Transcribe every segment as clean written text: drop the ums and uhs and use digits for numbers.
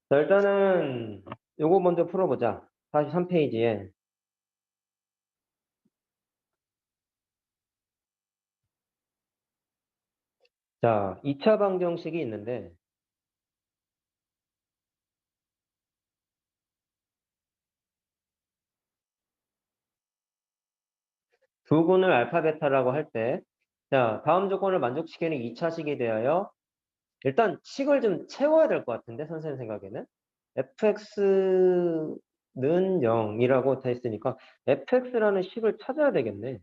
자, 일단은 요거 먼저 풀어보자. 43페이지에. 자, 2차 방정식이 있는데 두 군을 알파 베타라고 할 때, 자, 다음 조건을 만족시키는 2차식이 되어요. 일단 식을 좀 채워야 될 것 같은데, 선생님 생각에는. fx는 0이라고 돼 있으니까 fx라는 식을 찾아야 되겠네.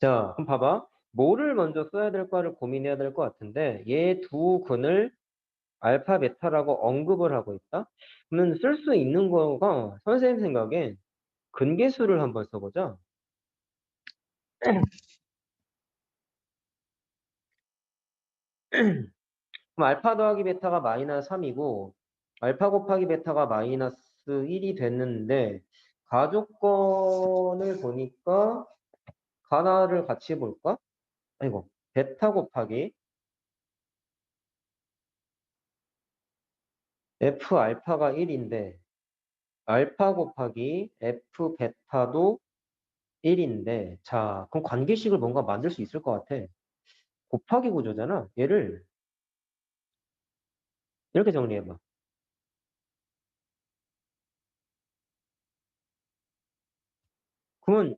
자, 그럼 봐봐. 뭐를 먼저 써야 될까를 고민해야 될 것 같은데, 얘 두 근을 알파, 베타라고 언급을 하고 있다? 그러면 쓸 수 있는 거가 선생님 생각에 근계수를 한번 써보자. 그럼 알파 더하기 베타가 마이너스 3이고 알파 곱하기 베타가 마이너스 1이 됐는데 가조건을 보니까 가나를 같이 볼까? 아이고 베타 곱하기 F 알파가 1인데 알파 곱하기 F 베타도 1인데 자 그럼 관계식을 뭔가 만들 수 있을 것 같아. 곱하기 구조잖아. 얘를 이렇게 정리해봐. 그러면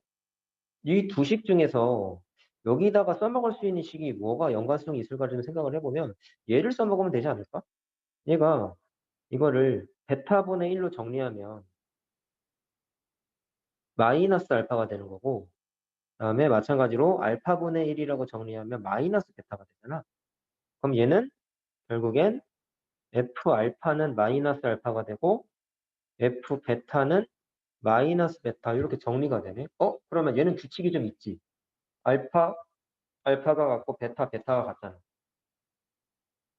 이 두 식 중에서 여기다가 써먹을 수 있는 식이 뭐가 연관성이 있을까 좀 생각을 해보면 얘를 써먹으면 되지 않을까? 얘가 이거를 베타분의 1로 정리하면 마이너스 알파가 되는 거고 그다음에 마찬가지로 알파분의 1이라고 정리하면 마이너스 베타가 되잖아. 그럼 얘는 결국엔 F 알파는 마이너스 알파가 되고 F 베타는 마이너스 베타 이렇게 정리가 되네. 그러면 얘는 규칙이 좀 있지. 알파 알파가 같고 베타 베타가 같잖아.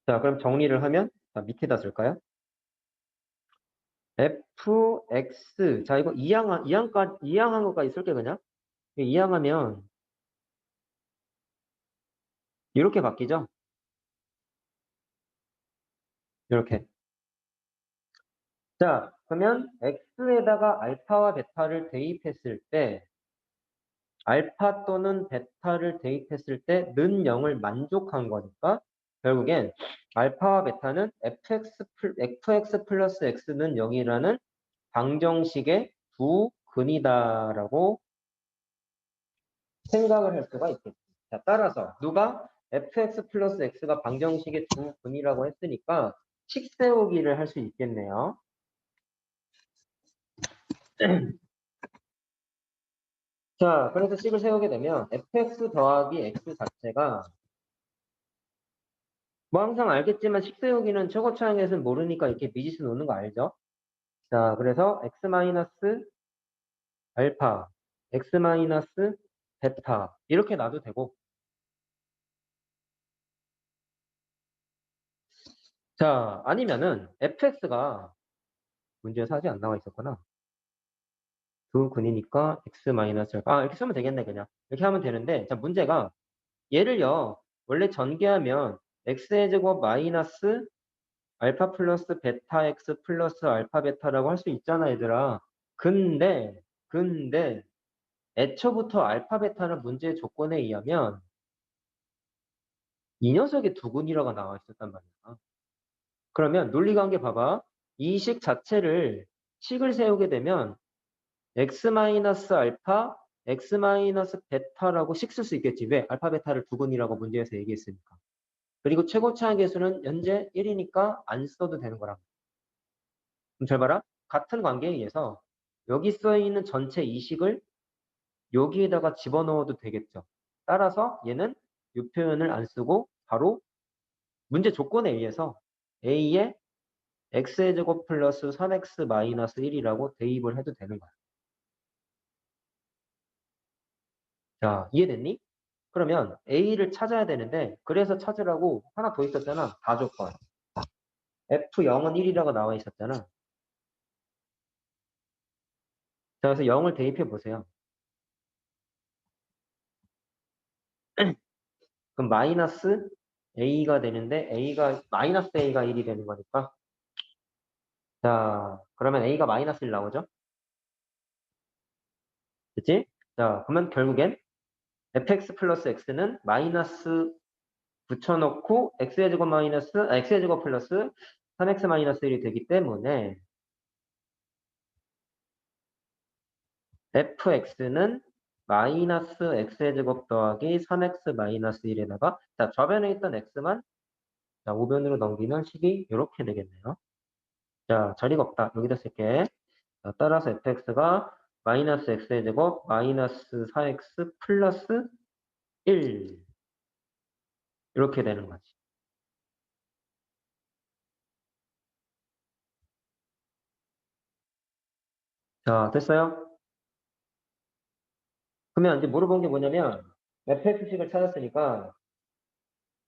자, 그럼 정리를 하면 자, 밑에다 쓸까요? fx 자 이거 이항한 것까지 쓸게 그냥 이항하면 이렇게 바뀌죠? 이렇게. 자, 그러면 x에다가 알파와 베타를 대입했을 때 알파 또는 베타를 대입했을 때 는 0을 만족한 거니까 결국엔 알파와 베타는 fx 플러스 x는 0이라는 방정식의 두 근이다라고 생각을 할 수가 있겠죠. 자, 따라서 누가 fx 플러스 x가 방정식의 두 근이라고 했으니까 식 세우기를 할 수 있겠네요. 자, 그래서 식을 세우게 되면 fx 더하기 x 자체가 뭐 항상 알겠지만 식 세우기는 최고차항에서는 모르니까 이렇게 미지수 놓는 거 알죠? 자, 그래서 x 마이너스 알파, x 마이너스 베타 이렇게 놔도 되고 자, 아니면은 fx가 문제에서 아직 안 나와 있었구나. 두 근이니까 x 마이너스 알파. 이렇게 쓰면 되겠네, 그냥. 이렇게 하면 되는데, 자, 문제가 얘를요, 원래 전개하면 x의 제곱 마이너스 알파 플러스 베타 x 플러스 알파 베타라고 할 수 있잖아, 얘들아. 근데, 애초부터 알파 베타는 문제의 조건에 의하면 이 녀석의 두 근이라고 나와 있었단 말이야. 그러면 논리관계 봐봐. 이 식 자체를 식을 세우게 되면 x 마이너스 알파, x 마이너스 베타라고 식 쓸 수 있겠지. 왜? 알파 베타를 두 근이라고 문제에서 얘기했으니까. 그리고 최고차항 계수는 현재 1이니까 안 써도 되는 거라. 그럼 잘 봐라. 같은 관계에 의해서 여기 써 있는 전체 이 식을 여기에다가 집어넣어도 되겠죠. 따라서 얘는 이 표현을 안 쓰고 바로 문제 조건에 의해서 a의 x의 제곱 플러스 3x 마이너스 1이라고 대입을 해도 되는 거야. 자, 이해됐니? 그러면 A를 찾아야 되는데 그래서 찾으라고 하나 더 있었잖아. 다조건. F0은 1이라고 나와 있었잖아. 자, 그래서 0을 대입해 보세요. 그럼 마이너스 A가 되는데 A가 마이너스 A가 1이 되는 거니까. 자, 그러면 A가 마이너스 1 나오죠? 그치? 자, 그러면 결국엔 fx 플러스 x는 마이너스 붙여놓고 x의 제곱 마이너스, x의 제곱 플러스 3x 마이너스 1이 되기 때문에 fx는 마이너스 x의 제곱 더하기 3x 마이너스 1에다가 자, 좌변에 있던 x만 자, 우변으로 넘기면 식이 이렇게 되겠네요. 자, 자리가 없다. 여기다 쓸게. 자, 따라서 fx가 마이너스 x의 제곱 마이너스 4x 플러스 1 이렇게 되는 거지. 자, 됐어요? 그러면 이제 물어본 게 뭐냐면 fx식을 찾았으니까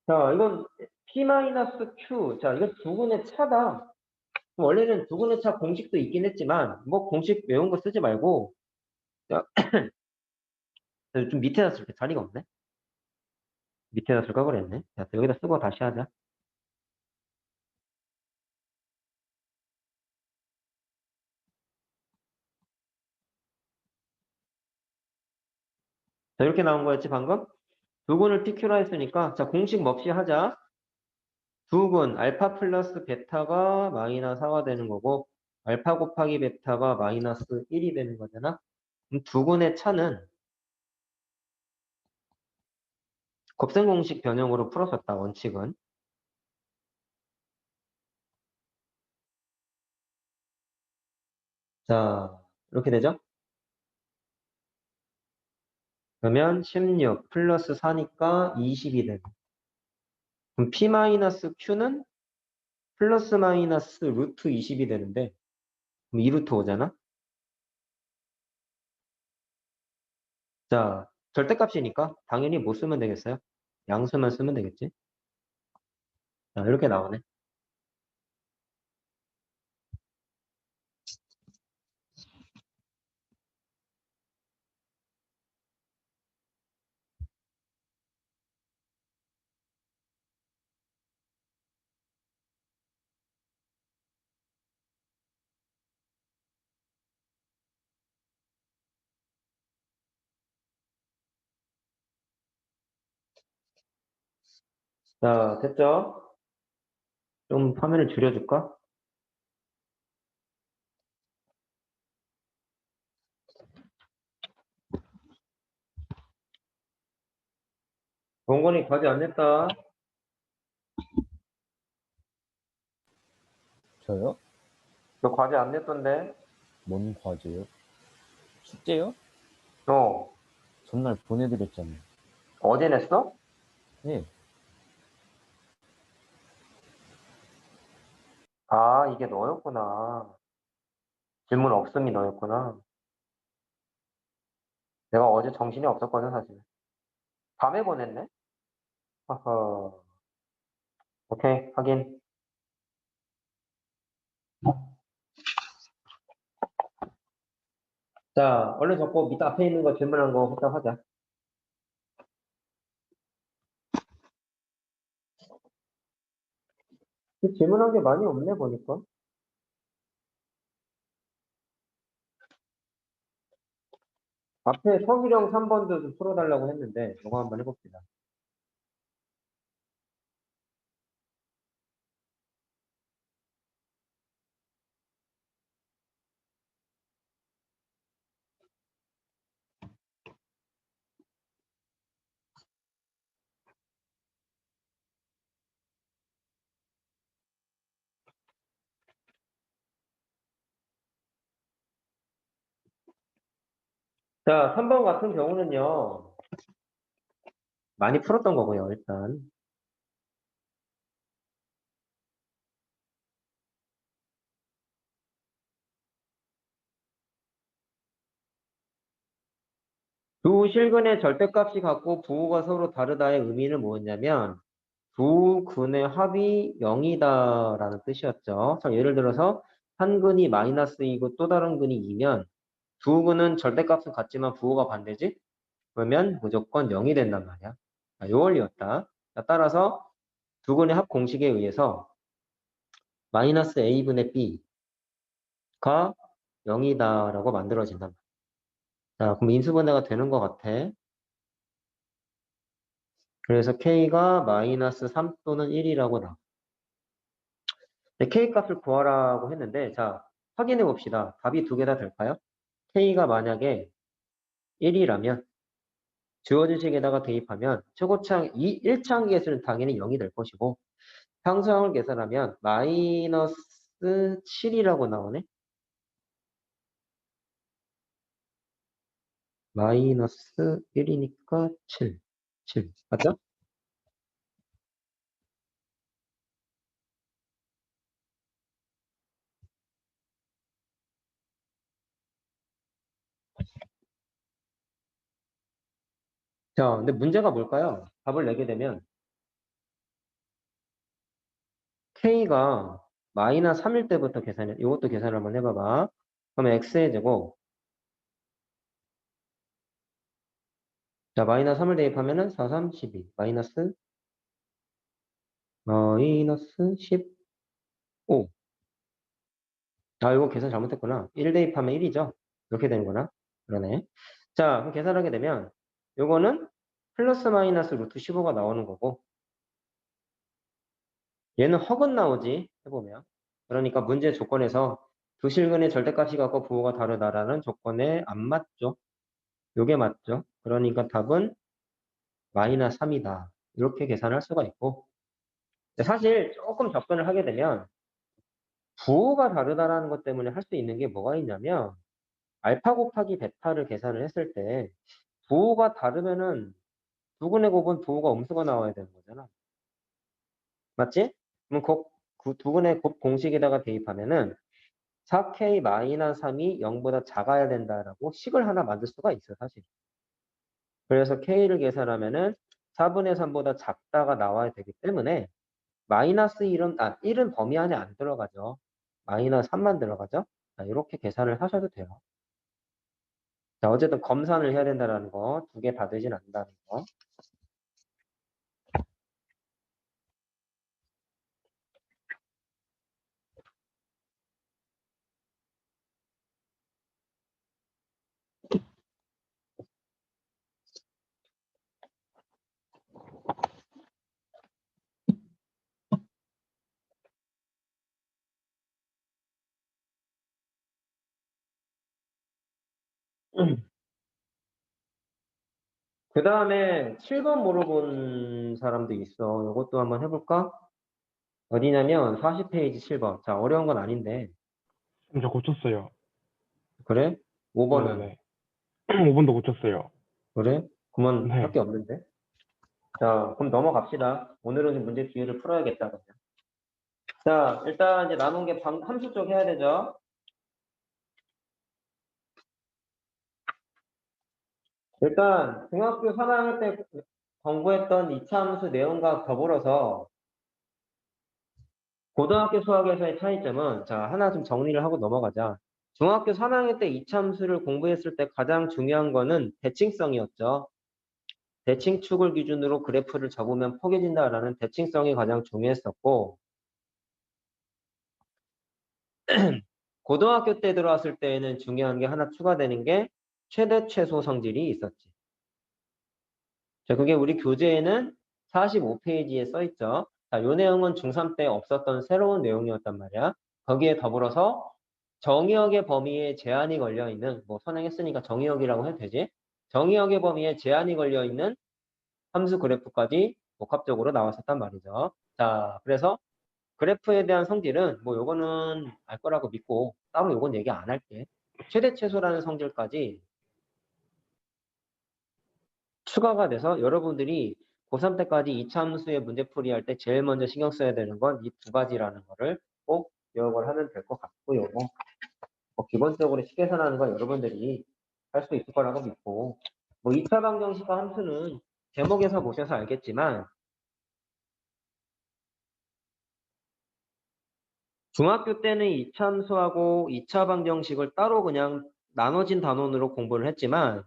자, 이건 p-q. 자, 이거 두근의 차다. 원래는 두근의 차 공식도 있긴 했지만 뭐 공식 외운 거 쓰지 말고 자, 좀 밑에다 쓸게. 자리가 없네. 밑에다 쓸 걸 그랬네. 자, 여기다 쓰고 다시 하자. 자, 이렇게 나온 거였지 방금? 두근을 pq로 했으니까 자, 공식 없이 하자. 두근 알파 플러스 베타가 마이너스 4가 되는 거고 알파 곱하기 베타가 마이너스 1이 되는 거잖아. 그럼 두근의 차는 곱셈 공식 변형으로 풀었었다, 원칙은. 자, 이렇게 되죠? 그러면 16 플러스 4니까 20이 되고. 그럼 p-q는 플러스 마이너스 루트 20이 되는데, 그럼 2루트 5잖아? 자, 절대값이니까 당연히 뭐 쓰면 되겠어요? 양수만 쓰면 되겠지? 자, 이렇게 나오네. 자, 됐죠? 좀 화면을 줄여줄까? 원건이 과제 안 냈다. 저요? 너 과제 안 냈던데? 뭔 과제요? 숙제요? 어, 전날 보내드렸잖아요. 어제 냈어? 네, 아, 이게 너였구나. 질문 없음이 너였구나. 내가 어제 정신이 없었거든, 사실. 밤에 보냈네? 허허. 오케이, 확인. 자, 얼른 적고 밑에 앞에 있는 거 질문한 거 후딱 하자. 질문한 게 많이 없네, 보니까. 앞에 성희령 3번도 좀 풀어달라고 했는데, 이거 한번 해봅시다. 자, 3번 같은 경우는요, 많이 풀었던 거고요, 일단. 두 실근의 절대값이 같고 부호가 서로 다르다의 의미는 뭐였냐면, 두 근의 합이 0이다라는 뜻이었죠. 자, 예를 들어서 한 근이 마이너스 2고 또 다른 근이 2면 두 근은 절대값은 같지만 부호가 반대지? 그러면 무조건 0이 된단 말이야. 자, 요 원리였다. 자, 따라서 두근의 합 공식에 의해서 마이너스 a분의 b가 0이다라고 만들어진단 말이야. 자, 그럼 인수분해가 되는 것 같아. 그래서 k가 마이너스 3 또는 1이라고 나와. k 값을 구하라고 했는데, 자, 확인해 봅시다. 답이 두 개 다 될까요? k가 만약에 1이라면 주어진 식에다가 대입하면 최고차항 1차항 계수는 당연히 0이 될 것이고 상수항을 계산하면 마이너스 7이라고 나오네. 마이너스 1이니까 7. 맞죠? 자, 근데 문제가 뭘까요? 답을 내게 되면 k가 마이너스 3일 때부터 계산해. 이것도 계산을 한번 해봐봐. 그러면 x의 제곱. 자, 마이너스 3을 대입하면은 4, 3, 12. 마이너스 15. 아, 이거 계산 잘못했구나. 1 대입하면 1이죠? 이렇게 되는구나. 그러네. 자, 그럼 계산하게 되면 요거는 플러스 마이너스 루트 15가 나오는 거고 얘는 허근 나오지 해보면. 그러니까 문제 조건에서 두 실근의 절대값이 같고 부호가 다르다라는 조건에 안 맞죠. 요게 맞죠. 그러니까 답은 마이너스 3이다. 이렇게 계산할 수가 있고 사실 조금 접근을 하게 되면 부호가 다르다라는 것 때문에 할 수 있는 게 뭐가 있냐면 알파 곱하기 베타를 계산을 했을 때 부호가 다르면은 두근의 곱은 부호가 음수가 나와야 되는 거잖아. 맞지? 그럼 그 두근의 곱 공식에다가 대입하면은 4k-3이 0보다 작아야 된다라고 식을 하나 만들 수가 있어, 사실. 그래서 k를 계산하면은 4분의 3보다 작다가 나와야 되기 때문에 마이너스 1은 범위 안에 안 들어가죠. 마이너스 3만 들어가죠. 자, 이렇게 계산을 하셔도 돼요. 자, 어쨌든 검산을 해야 된다는 거, 두 개 받으진 않는다는 거. 그 다음에 7번 물어본 사람도 있어. 이것도 한번 해볼까? 어디냐면 40페이지 7번. 자, 어려운 건 아닌데. 저 고쳤어요. 그래? 5번은? 네네네. 5번도 고쳤어요. 그래? 그만 할 네. 게 없는데. 자, 그럼 넘어갑시다. 오늘은 문제 기회를 풀어야겠다. 그러면. 자, 일단 이제 남은 게 함수 쪽 해야 되죠. 일단 중학교 3학년 때 공부했던 이차 함수 내용과 더불어서 고등학교 수학에서의 차이점은 자, 하나 좀 정리를 하고 넘어가자. 중학교 3학년 때 이차 함수를 공부했을 때 가장 중요한 거는 대칭성이었죠. 대칭축을 기준으로 그래프를 접으면 포개진다라는 대칭성이 가장 중요했었고 고등학교 때 들어왔을 때에는 중요한 게 하나 추가되는 게 최대 최소 성질이 있었지. 자, 그게 우리 교재에는 45페이지에 써 있죠. 자, 요 내용은 중3 때 없었던 새로운 내용이었단 말이야. 거기에 더불어서 정의역의 범위에 제한이 걸려 있는, 뭐 선행했으니까 정의역이라고 해도 되지. 정의역의 범위에 제한이 걸려 있는 함수 그래프까지 복합적으로 나왔었단 말이죠. 자, 그래서 그래프에 대한 성질은 뭐 요거는 알 거라고 믿고 따로 요건 얘기 안 할게. 최대 최소라는 성질까지 추가가 돼서 여러분들이 고3 때까지 이차 함수의 문제풀이 할 때 제일 먼저 신경 써야 되는 건 이 두 가지라는 거를 꼭 기억을 하면 될 것 같고요. 뭐 기본적으로 식계산하는 건 여러분들이 할 수 있을 거라고 믿고 뭐 2차 방정식과 함수는 제목에서 보셔서 알겠지만 중학교 때는 이차 함수하고 2차 방정식을 따로 그냥 나눠진 단원으로 공부를 했지만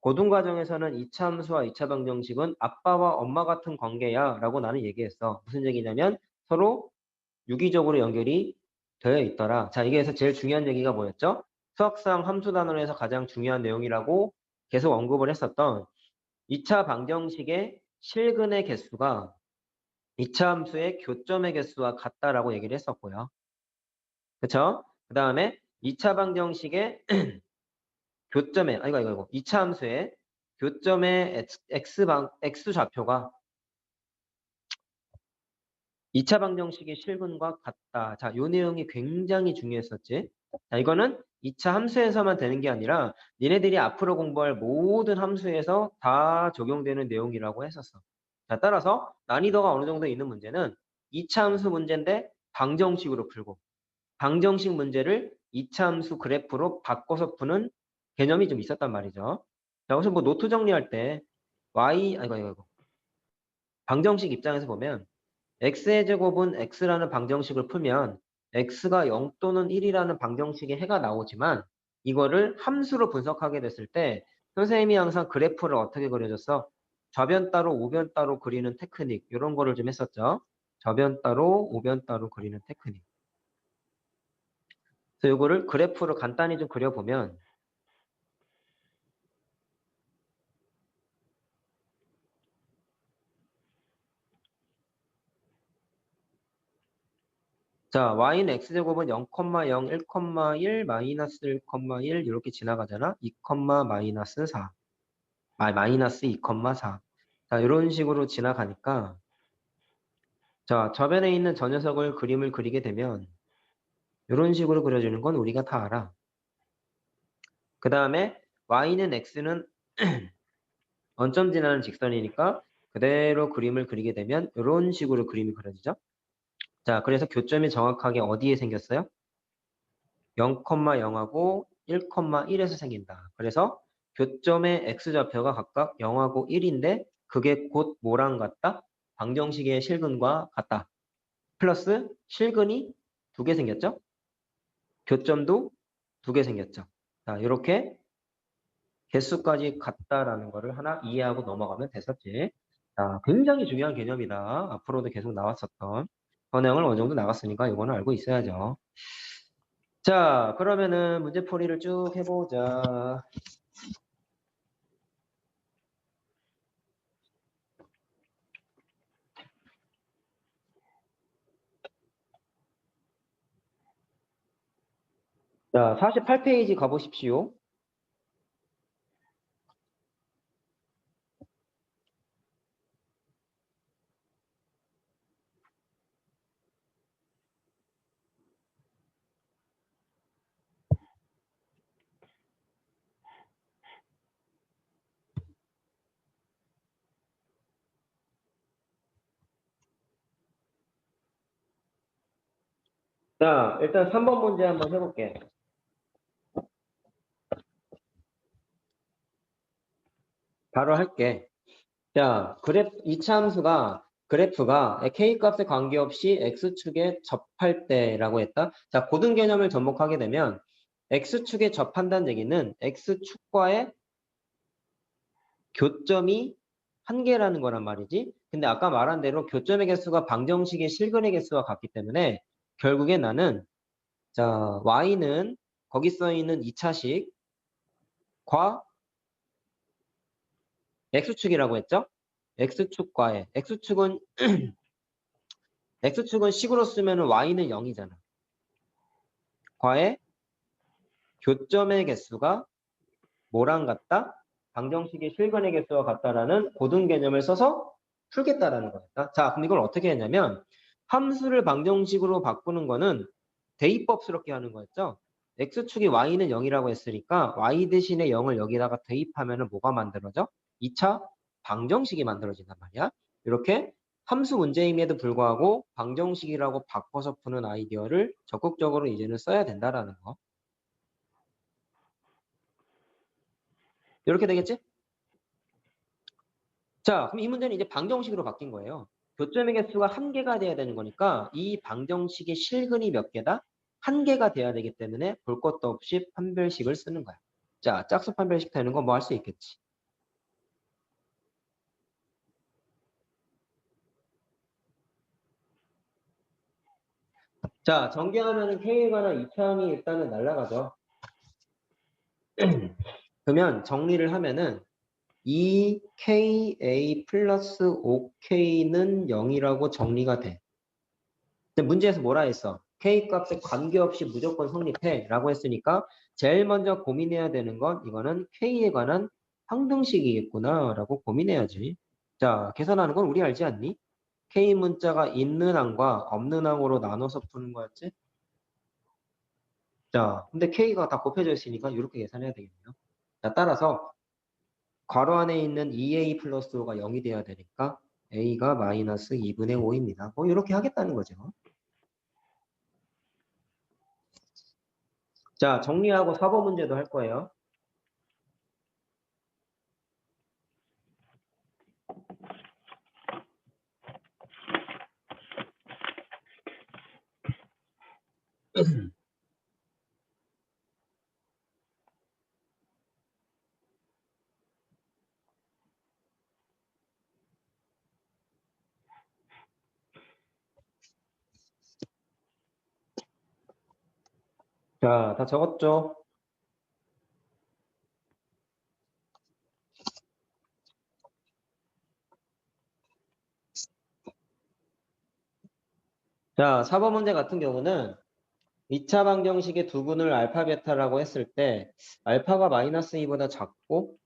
고등과정에서는 2차 함수와 2차 방정식은 아빠와 엄마 같은 관계야 라고 나는 얘기했어. 무슨 얘기냐면 서로 유기적으로 연결이 되어 있더라. 자, 여기에서 제일 중요한 얘기가 뭐였죠? 수학상 함수 단원에서 가장 중요한 내용이라고 계속 언급을 했었던 2차 방정식의 실근의 개수가 2차 함수의 교점의 개수와 같다라고 얘기를 했었고요. 그쵸? 그 다음에 2차 방정식의 교점의, 아이고, 2차 함수의 교점의 x 좌표가 2차 방정식의 실근과 같다. 자, 요 내용이 굉장히 중요했었지. 자, 이거는 2차 함수에서만 되는 게 아니라 니네들이 앞으로 공부할 모든 함수에서 다 적용되는 내용이라고 했었어. 자, 따라서 난이도가 어느 정도 있는 문제는 2차 함수 문제인데 방정식으로 풀고 방정식 문제를 2차 함수 그래프로 바꿔서 푸는 개념이 좀 있었단 말이죠. 자, 그래서 뭐 노트 정리할 때 아이고. 방정식 입장에서 보면 x의 제곱은 x라는 방정식을 풀면 x가 0 또는 1이라는 방정식의 해가 나오지만 이거를 함수로 분석하게 됐을 때 선생님이 항상 그래프를 어떻게 그려줬어? 좌변 따로 우변 따로 그리는 테크닉 이런 거를 좀 했었죠. 좌변 따로 우변 따로 그리는 테크닉. 그래서 이거를 그래프로 간단히 좀 그려보면 자, y는 x제곱은 0, 0, 1, 1, 마이너스 1, 1 이렇게 지나가잖아. 2, 마이너스 4. 마이너스 2, 4. 자, 이런 식으로 지나가니까 자, 저변에 있는 저 녀석을 그림을 그리게 되면 이런 식으로 그려주는 건 우리가 다 알아. 그 다음에 y는 x는 원점 지나는 직선이니까 그대로 그림을 그리게 되면 이런 식으로 그림이 그려지죠. 자, 그래서 교점이 정확하게 어디에 생겼어요? 0, 0하고 1, 1에서 생긴다. 그래서 교점의 x좌표가 각각 0하고 1인데 그게 곧 뭐랑 같다? 방정식의 실근과 같다. 플러스 실근이 2개 생겼죠? 교점도 2개 생겼죠. 자, 이렇게 개수까지 같다라는 거를 하나 이해하고 넘어가면 됐었지. 자, 굉장히 중요한 개념이다. 앞으로도 계속 나왔었던 번역을 어느 정도 나갔으니까 이거는 알고 있어야죠. 자, 그러면은 문제풀이를 쭉 해보자. 자, 48페이지 가보십시오. 자, 일단 3번 문제 한번 해볼게. 바로 할게. 자, 2차 함수가 그래프가 k값에 관계없이 x축에 접할 때라고 했다. 자, 고등 개념을 접목하게 되면 x축에 접한다는 얘기는 x축과의 교점이 한 개라는 거란 말이지. 근데 아까 말한 대로 교점의 개수가 방정식의 실근의 개수와 같기 때문에 결국에 나는 자, y는 거기 써 있는 2차식과 x축이라고 했죠? x축과의 x축은 x축은 식으로 쓰면 y는 0이잖아. 과의 교점의 개수가 뭐랑 같다? 방정식의 실근의 개수와 같다라는 고등 개념을 써서 풀겠다라는 거였다. 자, 그럼 이걸 어떻게 했냐면 함수를 방정식으로 바꾸는 거는 대입법스럽게 하는 거였죠. x축이 y는 0이라고 했으니까 y 대신에 0을 여기다가 대입하면 뭐가 만들어져? 2차 방정식이 만들어진단 말이야. 이렇게 함수 문제임에도 불구하고 방정식이라고 바꿔서 푸는 아이디어를 적극적으로 이제는 써야 된다라는 거. 이렇게 되겠지? 자, 그럼 이 문제는 이제 방정식으로 바뀐 거예요. 교점의 개수가 1개가 돼야 되는 거니까 이 방정식의 실근이 몇 개다? 1개가 돼야 되기 때문에 볼 것도 없이 판별식을 쓰는 거야. 자, 짝수 판별식 되는 거 뭐 할 수 있겠지. 자, 전개하면은 K에 관한 이차함이 일단은 날아가죠. 그러면 정리를 하면은 2KA 플러스 5K는 0이라고 정리가 돼. 근데 문제에서 뭐라 했어? K 값에 관계없이 무조건 성립해 라고 했으니까 제일 먼저 고민해야 되는 건 이거는 K에 관한 항등식이겠구나 라고 고민해야지. 자, 계산하는 건 우리 알지 않니? K 문자가 있는 항과 없는 항으로 나눠서 푸는 거였지? 자, 근데 K가 다 곱해져 있으니까 이렇게 계산해야 되겠네요. 자, 따라서 괄호 안에 있는 2A 플러스 5가 0이 돼야 되니까 A가 마이너스 2분의 5입니다. 뭐 이렇게 하겠다는 거죠. 자, 정리하고 4번 문제도 할 거예요. 자, 다 적었죠? 자, 4번 문제 같은 경우는 2차 방정식의 두근을 알파 베타라고 했을 때 알파가 마이너스 2보다 작고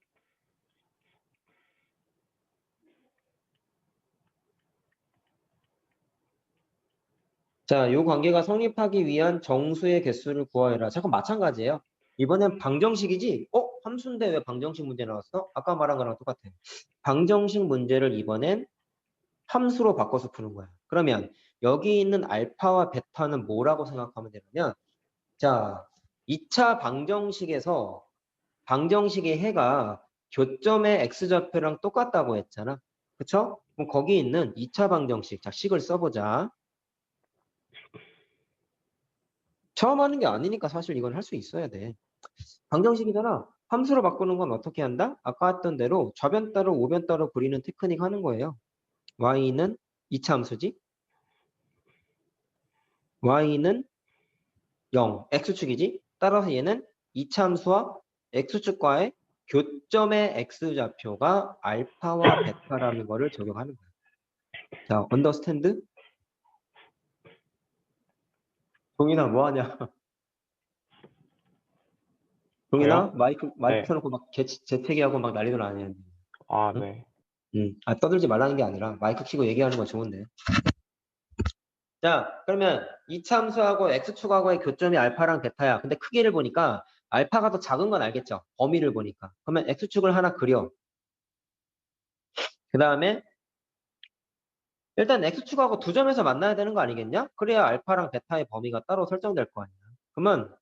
자, 요 관계가 성립하기 위한 정수의 개수를 구하여라. 잠깐 마찬가지예요. 이번엔 방정식이지? 함수인데 왜 방정식 문제 나왔어? 아까 말한 거랑 똑같아. 방정식 문제를 이번엔 함수로 바꿔서 푸는 거야. 그러면 여기 있는 알파와 베타는 뭐라고 생각하면 되냐면 자, 2차 방정식에서 방정식의 해가 교점의 x좌표랑 똑같다고 했잖아. 그쵸? 그럼 거기 있는 2차 방정식, 자, 식을 써보자. 처음 하는 게 아니니까 사실 이건 할 수 있어야 돼. 방정식이잖아. 함수로 바꾸는 건 어떻게 한다? 아까 했던 대로 좌변 따로 우변 따로 그리는 테크닉 하는 거예요. y는 2차 함수지. y는 0, x축이지. 따라서 얘는 2차 함수와 x축과의 교점의 x좌표가 알파와 베타라는 거를 적용하는 거야. 자, 언더스탠드? 동인아 뭐하냐? 동인아 저요? 마이크 네. 켜놓고 막 재채기하고 막 난리도 아니야. 아, 응? 네. 떠들지 말라는 게 아니라 마이크 켜고 얘기하는 건 좋은데. 자, 그러면 이참수하고 x축하고의 교점이 알파랑 베타야. 근데 크기를 보니까 알파가 더 작은 건 알겠죠? 범위를 보니까. 그러면 x축을 하나 그려. 그 다음에 일단 x축하고 두 점에서 만나야 되는 거 아니겠냐? 그래야 알파랑 베타의 범위가 따로 설정될 거 아니야. 그러면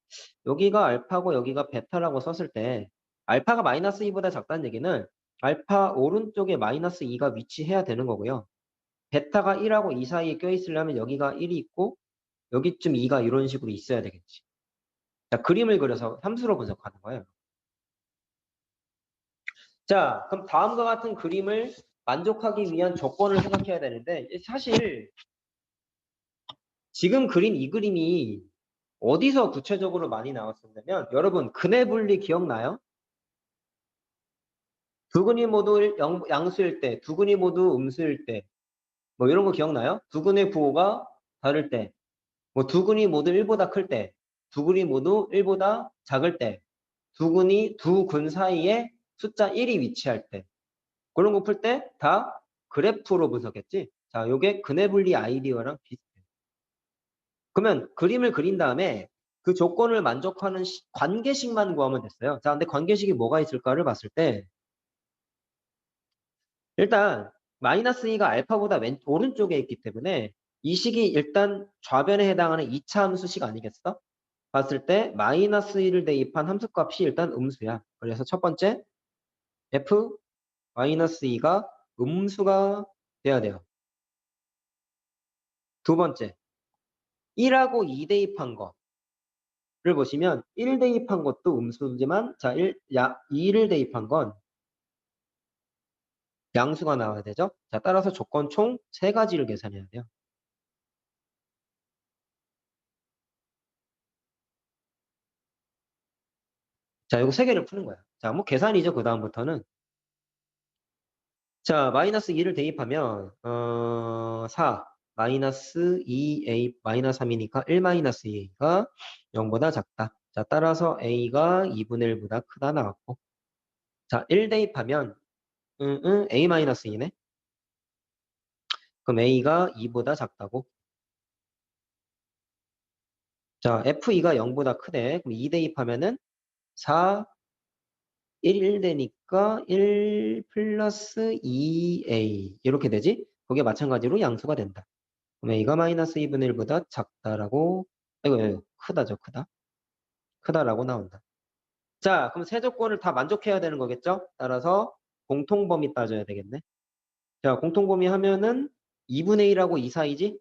여기가 알파고 여기가 베타라고 썼을 때 알파가 마이너스 2보다 작다는 얘기는 알파 오른쪽에 마이너스 2가 위치해야 되는 거고요. 베타가 1하고 2 사이에 껴있으려면 여기가 1이 있고 여기쯤 2가 이런 식으로 있어야 되겠지. 자, 그림을 그려서 함수로 분석하는 거예요. 자, 그럼 다음과 같은 그림을 만족하기 위한 조건을 생각해야 되는데 사실 지금 그린 이 그림이 어디서 구체적으로 많이 나왔었냐면 여러분 근해 분리 기억나요? 두 근이 모두 양수일 때, 두 근이 모두 음수일 때, 뭐 이런 거 기억나요? 두 근의 부호가 다를 때, 뭐 두 근이 모두 1보다 클 때, 두 근이 모두 1보다 작을 때, 두 근 사이에 숫자 1이 위치할 때, 그런 거 풀 때 다 그래프로 분석했지. 자, 요게 근해 분리 아이디어랑 비슷해. 그러면 그림을 그린 다음에 그 조건을 만족하는 관계식만 구하면 됐어요. 자, 근데 관계식이 뭐가 있을까를 봤을 때 일단 마이너스 2가 알파보다 오른쪽에 있기 때문에 이 식이 일단 좌변에 해당하는 2차 함수식 아니겠어? 봤을 때 마이너스 1을 대입한 함수값이 일단 음수야. 그래서 첫 번째 f 마이너스 2가 음수가 돼야 돼요. 두 번째 1하고 2 대입한 거를 보시면 1 대입한 것도 음수지만 자 2를 대입한 건 양수가 나와야 되죠. 자 따라서 조건 총 3가지를 계산해야 돼요. 자, 이거 세 개를 푸는 거야. 자, 뭐 계산이죠. 그 다음부터는. 자, 마이너스 2를 대입하면 4 마이너스 2a 마이너스 3이니까 1 마이너스 2a가 0보다 작다. 자, 따라서 a가 2분의 1보다 크다 나왔고. 자, 1 대입하면 a 마이너스 2네. 그럼 a가 2보다 작다고. 자, f2가 0보다 크대. 그럼 2 대입하면은 4 1 되니까 1 플러스 2a 이렇게 되지? 거기에 마찬가지로 양수가 된다. 그럼 a가 마이너스 2분의 1보다 작다라고 아이고 크다죠. 크다라고 나온다. 자, 그럼 세 조건을 다 만족해야 되는 거겠죠? 따라서 공통범위 따져야 되겠네. 자, 공통범위 하면은 2분의 1하고 2 사이지?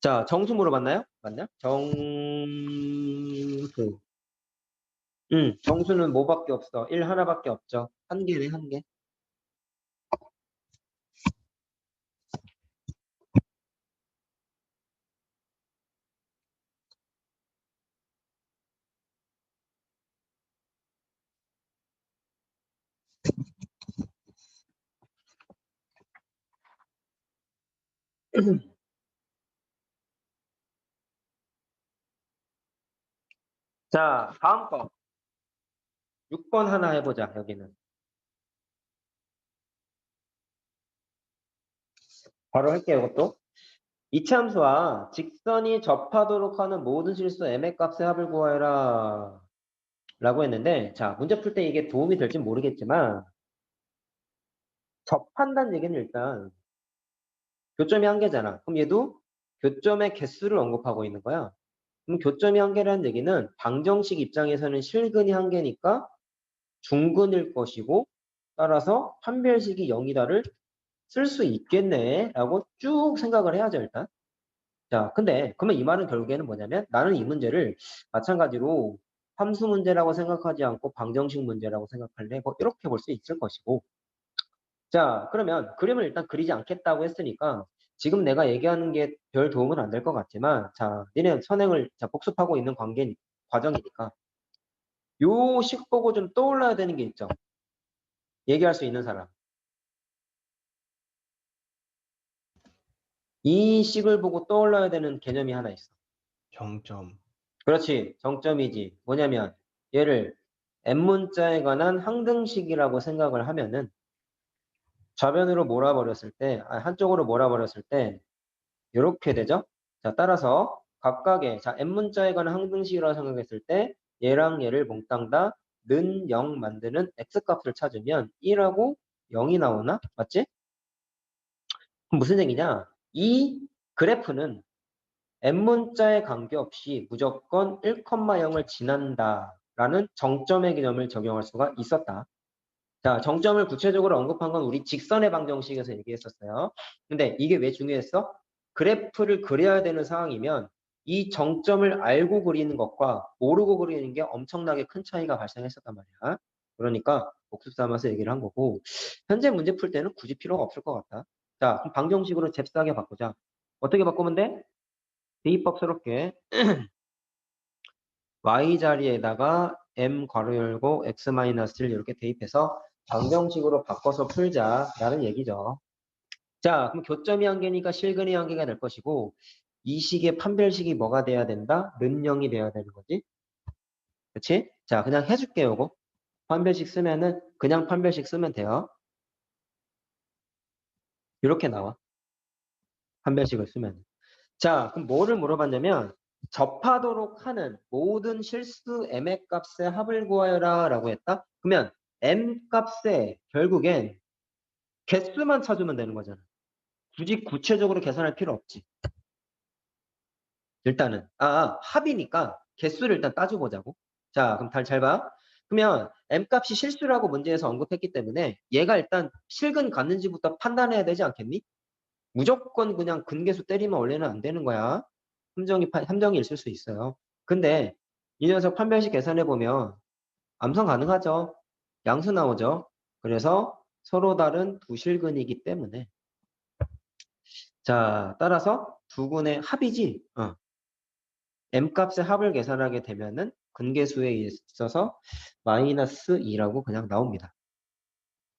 자, 정수 물어봤나요? 맞나? 정수. 정수는 뭐밖에 없어? 1 하나밖에 없죠. 한 개네, 한 개. 자, 다음 거. 6번 하나 해보자, 여기는. 바로 할게요, 이것도. 이차함수와 직선이 접하도록 하는 모든 실수 m의 값의 합을 구하여라. 라고 했는데, 자, 문제 풀 때 이게 도움이 될지 모르겠지만, 접한다는 얘기는 일단 교점이 한 개잖아. 그럼 얘도 교점의 개수를 언급하고 있는 거야. 그럼 교점이 한 개라는 얘기는 방정식 입장에서는 실근이 한 개니까 중근일 것이고, 따라서 판별식이 0이다를 쓸 수 있겠네 라고 쭉 생각을 해야죠 일단. 자, 근데 그러면 이 말은 결국에는 뭐냐면 나는 이 문제를 마찬가지로 함수 문제라고 생각하지 않고 방정식 문제라고 생각할래? 뭐 이렇게 볼 수 있을 것이고. 자, 그러면 그림을 일단 그리지 않겠다고 했으니까 지금 내가 얘기하는 게 별 도움은 안 될 것 같지만 자, 니네 선행을 자, 복습하고 있는 과정이니까 요 식 보고 좀 떠올라야 되는 게 있죠. 얘기할 수 있는 사람. 이 식을 보고 떠올라야 되는 개념이 하나 있어. 정점. 그렇지. 정점이지. 뭐냐면 얘를 N문자에 관한 항등식이라고 생각을 하면은 좌변으로 몰아버렸을 때, 한쪽으로 몰아버렸을 때 이렇게 되죠. 자, 따라서 각각의 자 N문자에 관한 항등식이라고 생각했을 때 얘랑 얘를 몽땅 다 는 0 만드는 X값을 찾으면 1하고 0이 나오나? 맞지? 그럼 무슨 얘기냐? 이 그래프는 N문자에 관계없이 무조건 1,0을 지난다라는 정점의 개념을 적용할 수가 있었다. 자, 정점을 구체적으로 언급한 건 우리 직선의 방정식에서 얘기했었어요. 근데 이게 왜 중요했어? 그래프를 그려야 되는 상황이면 이 정점을 알고 그리는 것과 모르고 그리는 게 엄청나게 큰 차이가 발생했었단 말이야. 그러니까 복습 삼아서 얘기를 한 거고 현재 문제 풀 때는 굳이 필요가 없을 것 같다. 자, 그럼 방정식으로 잽싸게 바꾸자. 어떻게 바꾸면 돼? 대입법스럽게 y 자리에다가 m 괄호 열고 x-1 이렇게 대입해서 방정식으로 바꿔서 풀자라는 얘기죠. 자, 그럼 교점이 한 개니까 실근이 한 개가 될 것이고 이 식의 판별식이 뭐가 돼야 된다? 는 0이 돼야 되는 거지. 그렇지? 자, 그냥 해줄게요, 이거. 판별식 쓰면은 그냥 판별식 쓰면 돼요. 이렇게 나와. 판별식을 쓰면. 자, 그럼 뭐를 물어봤냐면 접하도록 하는 모든 실수 m의 값의 합을 구하여라 라고 했다. 그러면 m 값에 결국엔 개수만 찾으면 되는 거잖아. 굳이 구체적으로 계산할 필요 없지. 일단은 합이니까 개수를 일단 따져보자고. 자, 그럼 잘 봐. 그러면 m 값이 실수라고 문제에서 언급했기 때문에 얘가 일단 실근 갔는지부터 판단해야 되지 않겠니? 무조건 그냥 근계수 때리면 원래는 안 되는 거야. 함정이 있을 수 있어요. 근데 이 녀석 판별식 계산해 보면 암선 가능하죠. 양수 나오죠. 그래서 서로 다른 두 실근이기 때문에 자, 따라서 두 근의 합이지. m 값의 합을 계산하게 되면은 근계수에 있어서 마이너스 2라고 그냥 나옵니다.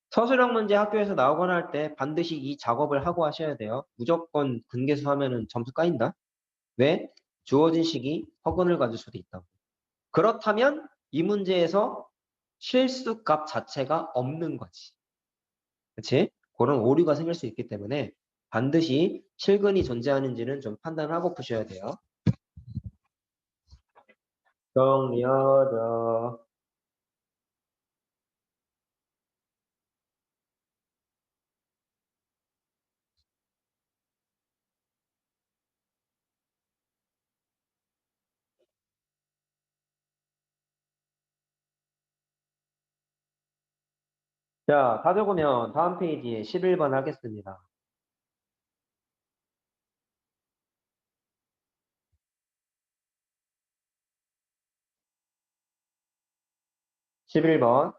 서술형 문제 학교에서 나오거나 할 때 반드시 이 작업을 하고 하셔야 돼요. 무조건 근계수 하면은 점수 까인다. 왜? 주어진 식이 허근을 가질 수도 있다고. 그렇다면 이 문제에서 실수값 자체가 없는 거지. 그치? 그런 오류가 생길 수 있기 때문에 반드시 실근이 존재하는지는 좀 판단하고 푸셔야 돼요. 정리하자. 자, 다 적으면 다음 페이지에 11번 하겠습니다. 11번.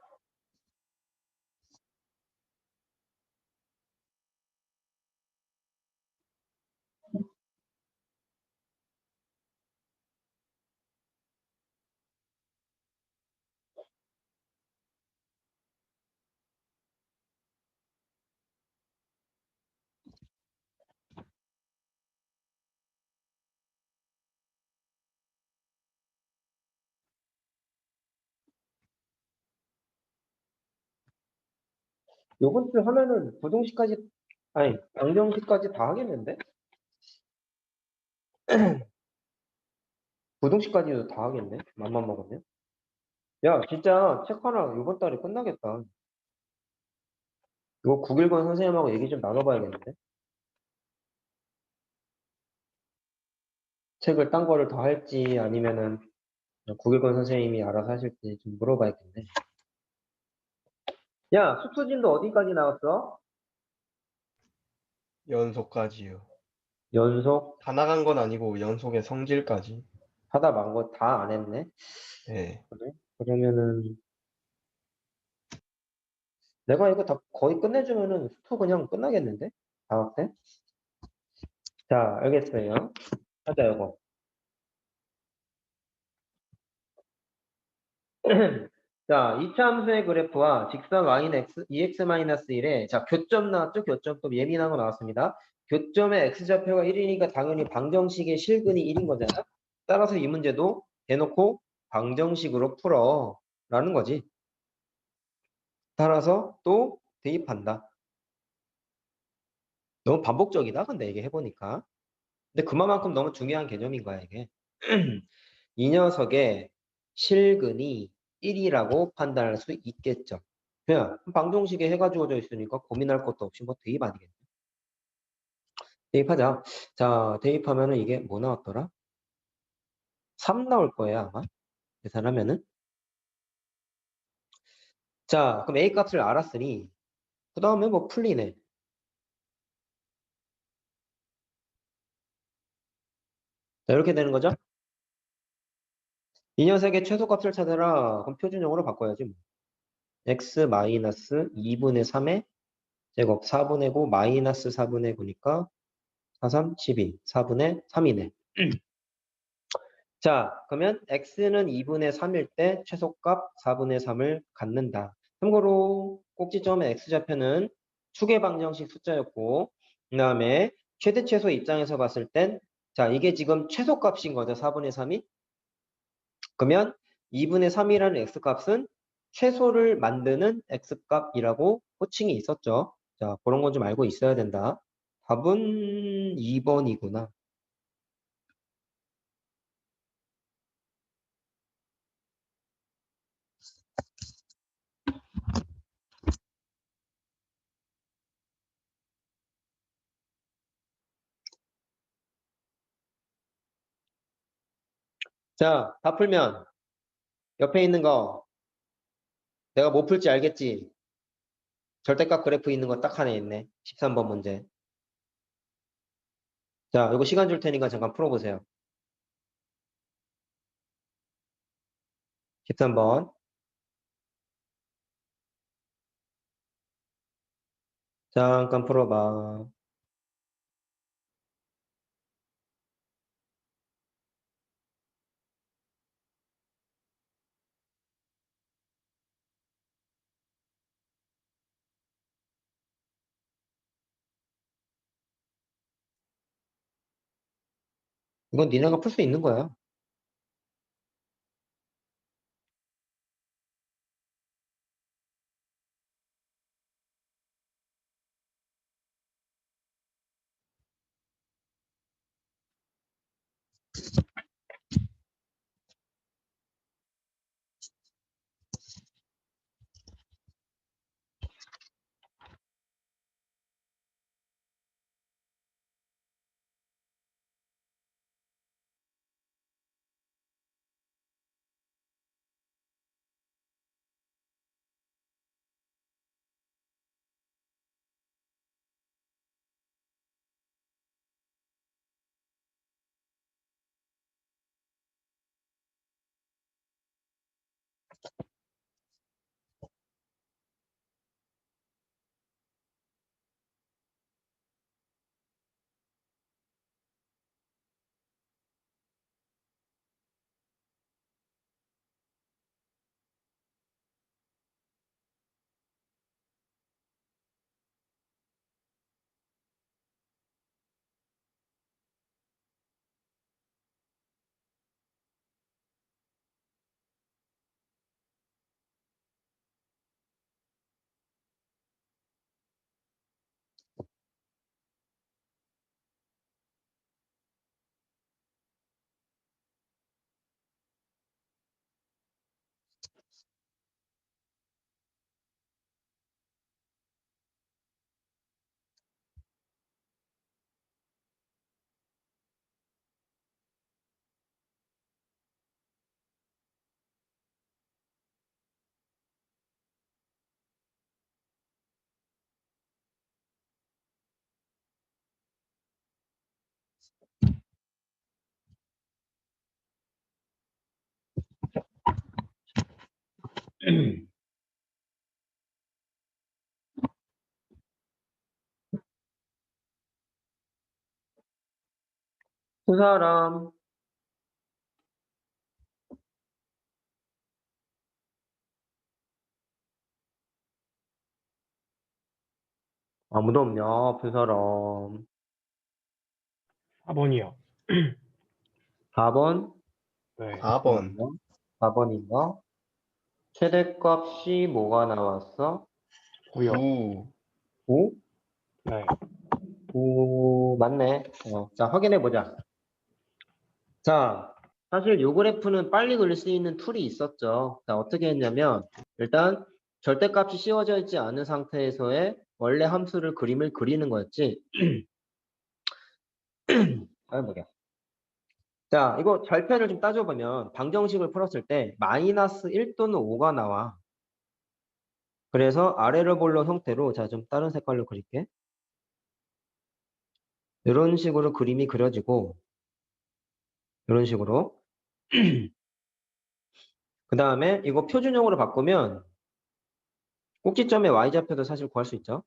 요번 주 하면은 부동식까지, 아니, 방정식까지 다 하겠는데? 부동식까지도 다 하겠네? 맘만 먹으면. 야, 진짜 책 하나 요번 달에 끝나겠다. 이거 국일권 선생님하고 얘기 좀 나눠봐야겠는데? 책을 딴 거를 더 할지 아니면은 국일권 선생님이 알아서 하실지 좀 물어봐야겠네. 야, 숙소진도 어디까지 나왔어? 연속까지요. 연속 다 나간 건 아니고 연속의 성질까지. 하다 만 거 다 안 했네. 네. 그래? 그러면은 내가 이거 다 거의 끝내주면은 스토 그냥 끝나겠는데? 다음 때? 자, 알겠어요. 하자, 이거. 자, 이차 함수의 그래프와 직선 y는 x, 2x-1에 자, 교점 나왔죠? 교점 또 예민한 거 나왔습니다. 교점의 x좌표가 1이니까 당연히 방정식의 실근이 1인 거잖아. 따라서 이 문제도 대놓고 방정식으로 풀어 라는 거지. 따라서 또 대입한다. 너무 반복적이다. 근데 이게 해보니까. 근데 그만큼 너무 중요한 개념인 거야, 이게. 이 녀석의 실근이 1이라고 판단할 수 있겠죠. 그냥 방정식에 해가 주어져 있으니까 고민할 것도 없이 뭐 대입 아니겠네. 대입하자. 자, 대입하면은 이게 뭐 나왔더라? 3 나올 거예요, 아마. 계산하면은. 자, 그럼 A 값을 알았으니 그 다음에 뭐 풀리네. 자, 이렇게 되는 거죠? 이 녀석의 최소값을 찾아라. 그럼 표준형으로 바꿔야지 뭐. x 마이너스 2분의 3의 제곱 4분의 9 마이너스 4분의 9니까 4, 3, 12, 4분의 3이네. 자, 그러면 x는 2분의 3일 때 최소값 4분의 3을 갖는다. 참고로 꼭지점의 x좌표는 축의 방정식 숫자였고 그 다음에 최대 최소 입장에서 봤을 땐 자, 이게 지금 최소값인 거죠. 4분의 3이. 그러면 2분의 3이라는 x값은 최소를 만드는 x값이라고 호칭이 있었죠. 자, 그런 건 좀 알고 있어야 된다. 답은 2번이구나. 자, 다 풀면 옆에 있는 거 내가 못 풀지 알겠지? 절대값 그래프 있는 거 딱 하나 있네. 13번 문제. 자, 이거 시간 줄 테니까 잠깐 풀어보세요. 13번. 잠깐 풀어봐. 이건 니네가 풀 수 있는 거야. 두 사람. 아무도 없냐, 두 사람. 4번이요. 4번? 네. 4번. 4번인가? 최대값이 뭐가 나왔어? 9요. 9. 5? 네. 5, 맞네. 자, 확인해보자. 자, 사실 요 그래프는 빨리 그릴 수 있는 툴이 있었죠. 자, 어떻게 했냐면, 일단 절대값이 씌워져 있지 않은 상태에서의 원래 함수를 그림을 그리는 거였지. 해보게. 자, 이거 절편을 좀 따져보면 방정식을 풀었을 때 마이너스 1 또는 5가 나와. 그래서 아래로 볼록 형태로, 자, 좀 다른 색깔로 그릴게. 이런 식으로 그림이 그려지고, 이런 식으로. 그 다음에 이거 표준형으로 바꾸면 꼭지점의 y좌표도 사실 구할 수 있죠.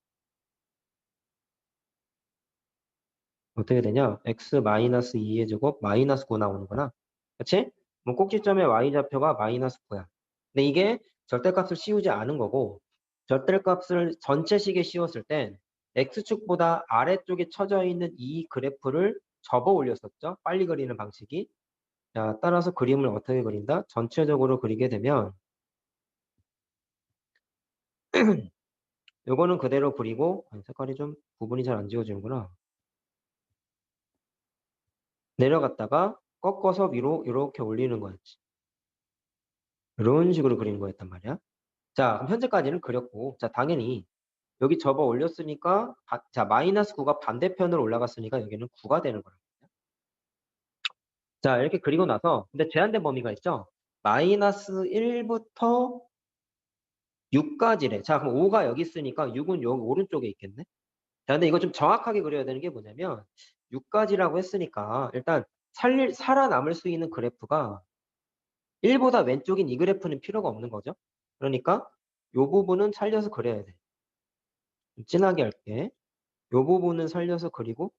어떻게 되냐? x 마이너스 2의 제곱 마이너스 9 나오는구나. 그치? 뭐 꼭지점의 y좌표가 마이너스 9야. 근데 이게 절대값을 씌우지 않은 거고, 절대값을 전체식에 씌웠을 땐 x축보다 아래쪽에 쳐져 있는 이 그래프를 접어 올렸었죠. 빨리 그리는 방식이. 자, 따라서 그림을 어떻게 그린다? 전체적으로 그리게 되면 요거는 그대로 그리고, 색깔이 좀 구분이 잘 안 지워지는구나. 내려갔다가 꺾어서 위로 이렇게 올리는 거였지. 이런 식으로 그리는 거였단 말이야. 자, 그럼 현재까지는 그렸고, 자, 당연히 여기 접어 올렸으니까, 자, 마이너스 9가 반대편으로 올라갔으니까 여기는 9가 되는 거야. 자, 이렇게 그리고 나서, 근데 제한된 범위가 있죠? 마이너스 1부터 6까지래. 자, 그럼 5가 여기 있으니까 6은 여기 오른쪽에 있겠네? 자, 근데 이거 좀 정확하게 그려야 되는 게 뭐냐면, 6까지라고 했으니까, 일단 살아남을 수 있는 그래프가 1보다 왼쪽인 이 그래프는 필요가 없는 거죠. 그러니까 이 부분은 살려서 그려야 돼. 좀 진하게 할게. 이 부분은 살려서 그리고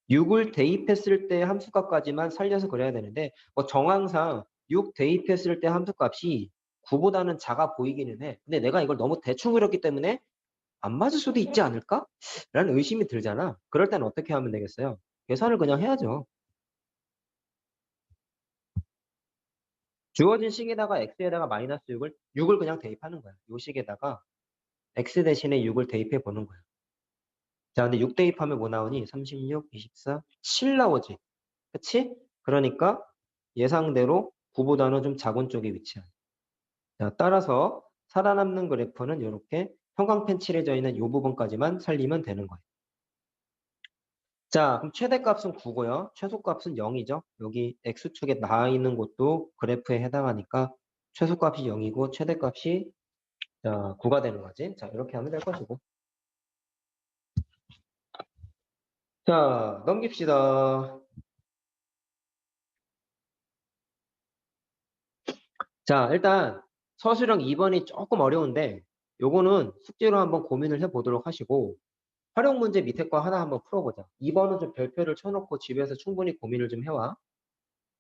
6을 대입했을 때 함수값까지만 살려서 그려야 되는데 뭐 정황상 6 대입했을 때 함수값이 9보다는 작아 보이기는 해. 근데 내가 이걸 너무 대충 그렸기 때문에 안 맞을 수도 있지 않을까? 라는 의심이 들잖아. 그럴 때는 어떻게 하면 되겠어요? 계산을 그냥 해야죠. 주어진 식에다가 x에다가 마이너스 6을 그냥 대입하는 거야. 요 식에다가 x 대신에 6을 대입해 보는 거야. 자, 근데 6 대입하면 뭐 나오니? 36, 24, 7 나오지. 그치? 그러니까 예상대로 9보다는 좀 작은 쪽에 위치한. 자, 따라서 살아남는 그래프는 이렇게 형광펜 칠해져 있는 이 부분까지만 살리면 되는 거예요. 자, 그럼 최대값은 9고요. 최소값은 0이죠. 여기 x축에 나와 있는 곳도 그래프에 해당하니까 최소값이 0이고 최대값이 9가 되는 거지. 자, 이렇게 하면 될 것이고. 자, 넘깁시다. 자, 일단 서술형 2번이 조금 어려운데 요거는 숙제로 한번 고민을 해보도록 하시고 활용 문제 밑에 거 하나 한번 풀어보자. 2번은 좀 별표를 쳐놓고 집에서 충분히 고민을 좀 해와.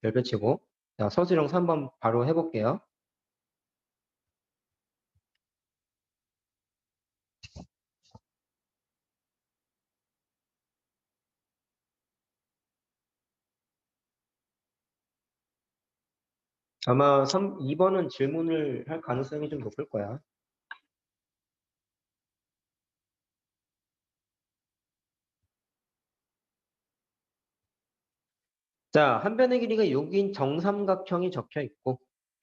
별표 치고. 자, 서술형 3번 바로 해볼게요. 아마 2번은 질문을 할 가능성이 좀 높을 거야. 자, 한 변의 길이가 6인 정삼각형이 적혀 있고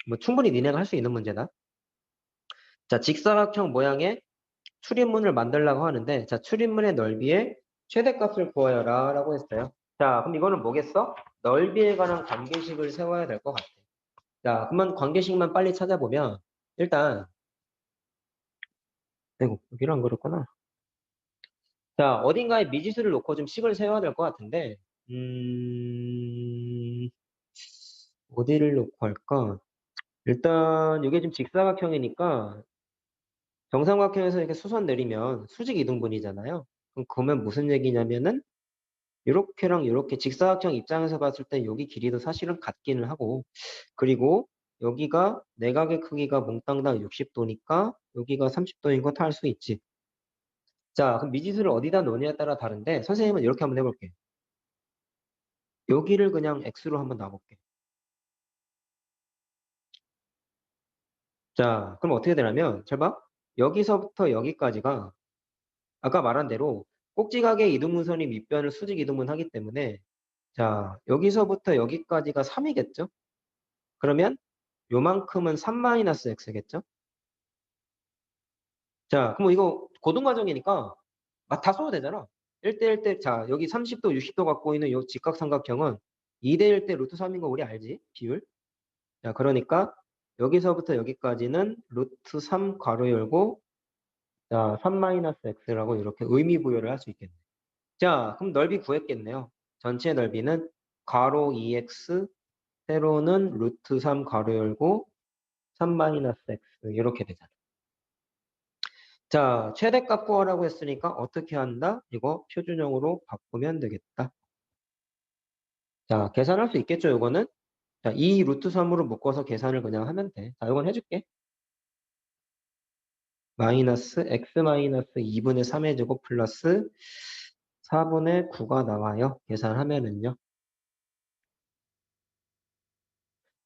뭐 충분히 니네가 할 수 있는 문제다. 자, 직사각형 모양의 출입문을 만들려고 하는데 자, 출입문의 넓이의 최대값을 구하여라 라고 했어요. 자, 그럼 이거는 뭐겠어? 넓이에 관한 관계식을 세워야 될 것 같아. 자, 그러면 관계식만 빨리 찾아보면 일단 아이고, 여기를 안 그렸구나. 자, 어딘가에 미지수를 놓고 좀 식을 세워야 될 것 같은데 어디를 놓고 할까? 일단 이게 지금 직사각형이니까 정삼각형에서 이렇게 수선 내리면 수직 이등분이잖아요. 그럼 그러면 무슨 얘기냐면은 이렇게랑 이렇게 직사각형 입장에서 봤을 때 여기 길이도 사실은 같기는 하고 그리고 여기가 내각의 크기가 몽땅당 60도니까 여기가 30도인 것도 할 수 있지. 자, 그럼 미지수를 어디다 놓느냐에 따라 다른데 선생님은 이렇게 한번 해볼게. 여기를 그냥 x로 한번 놔볼게. 자, 그럼 어떻게 되냐면 잘 봐. 여기서부터 여기까지가 아까 말한 대로 꼭지각의 이등분선이 밑변을 수직 이등분하기 때문에 자, 여기서부터 여기까지가 3이겠죠? 그러면 요만큼은 3-x겠죠? 자, 그럼 이거 고등과정이니까 다 써도 되잖아. 1대 1대 자, 여기 30도, 60도 갖고 있는 요 직각삼각형은 2대 1대 루트 3인 거 우리 알지? 비율. 자, 그러니까 여기서부터 여기까지는 루트 3 괄호 열고 자, 3-x라고 이렇게 의미 부여를 할 수 있겠네. 자, 그럼 넓이 구했겠네요. 전체 넓이는 괄호 2x, 세로는 루트 3 괄호 열고 3-x 이렇게 되잖아. 자, 최대값 구하라고 했으니까 어떻게 한다? 이거 표준형으로 바꾸면 되겠다. 자, 계산할 수 있겠죠, 이거는? 자, 2 루트 3으로 묶어서 계산을 그냥 하면 돼. 자, 이건 해줄게. 마이너스 x 마이너스 2분의 3의 제곱 플러스 4분의 9가 나와요. 계산하면은요.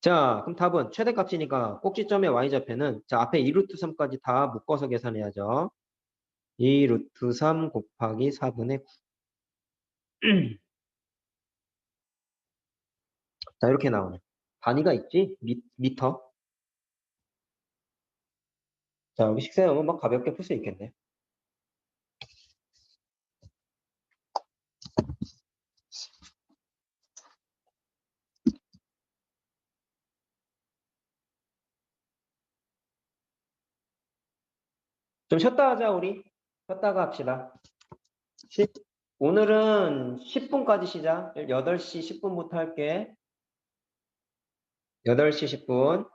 자, 그럼 답은 최대값이니까 꼭지점의 y좌표는 자, 앞에 2루트 3까지 다 묶어서 계산해야죠. 2루트 3 곱하기 4분의 9. 자, 이렇게 나오네. 단위가 있지? 미터. 자, 여기 식세형은 막 가볍게 풀 수 있겠네. 좀 쉬었다 하자, 우리. 쉬었다가 합시다. 오늘은 10분까지 시작. 8시 10분부터 할게. 8시 10분.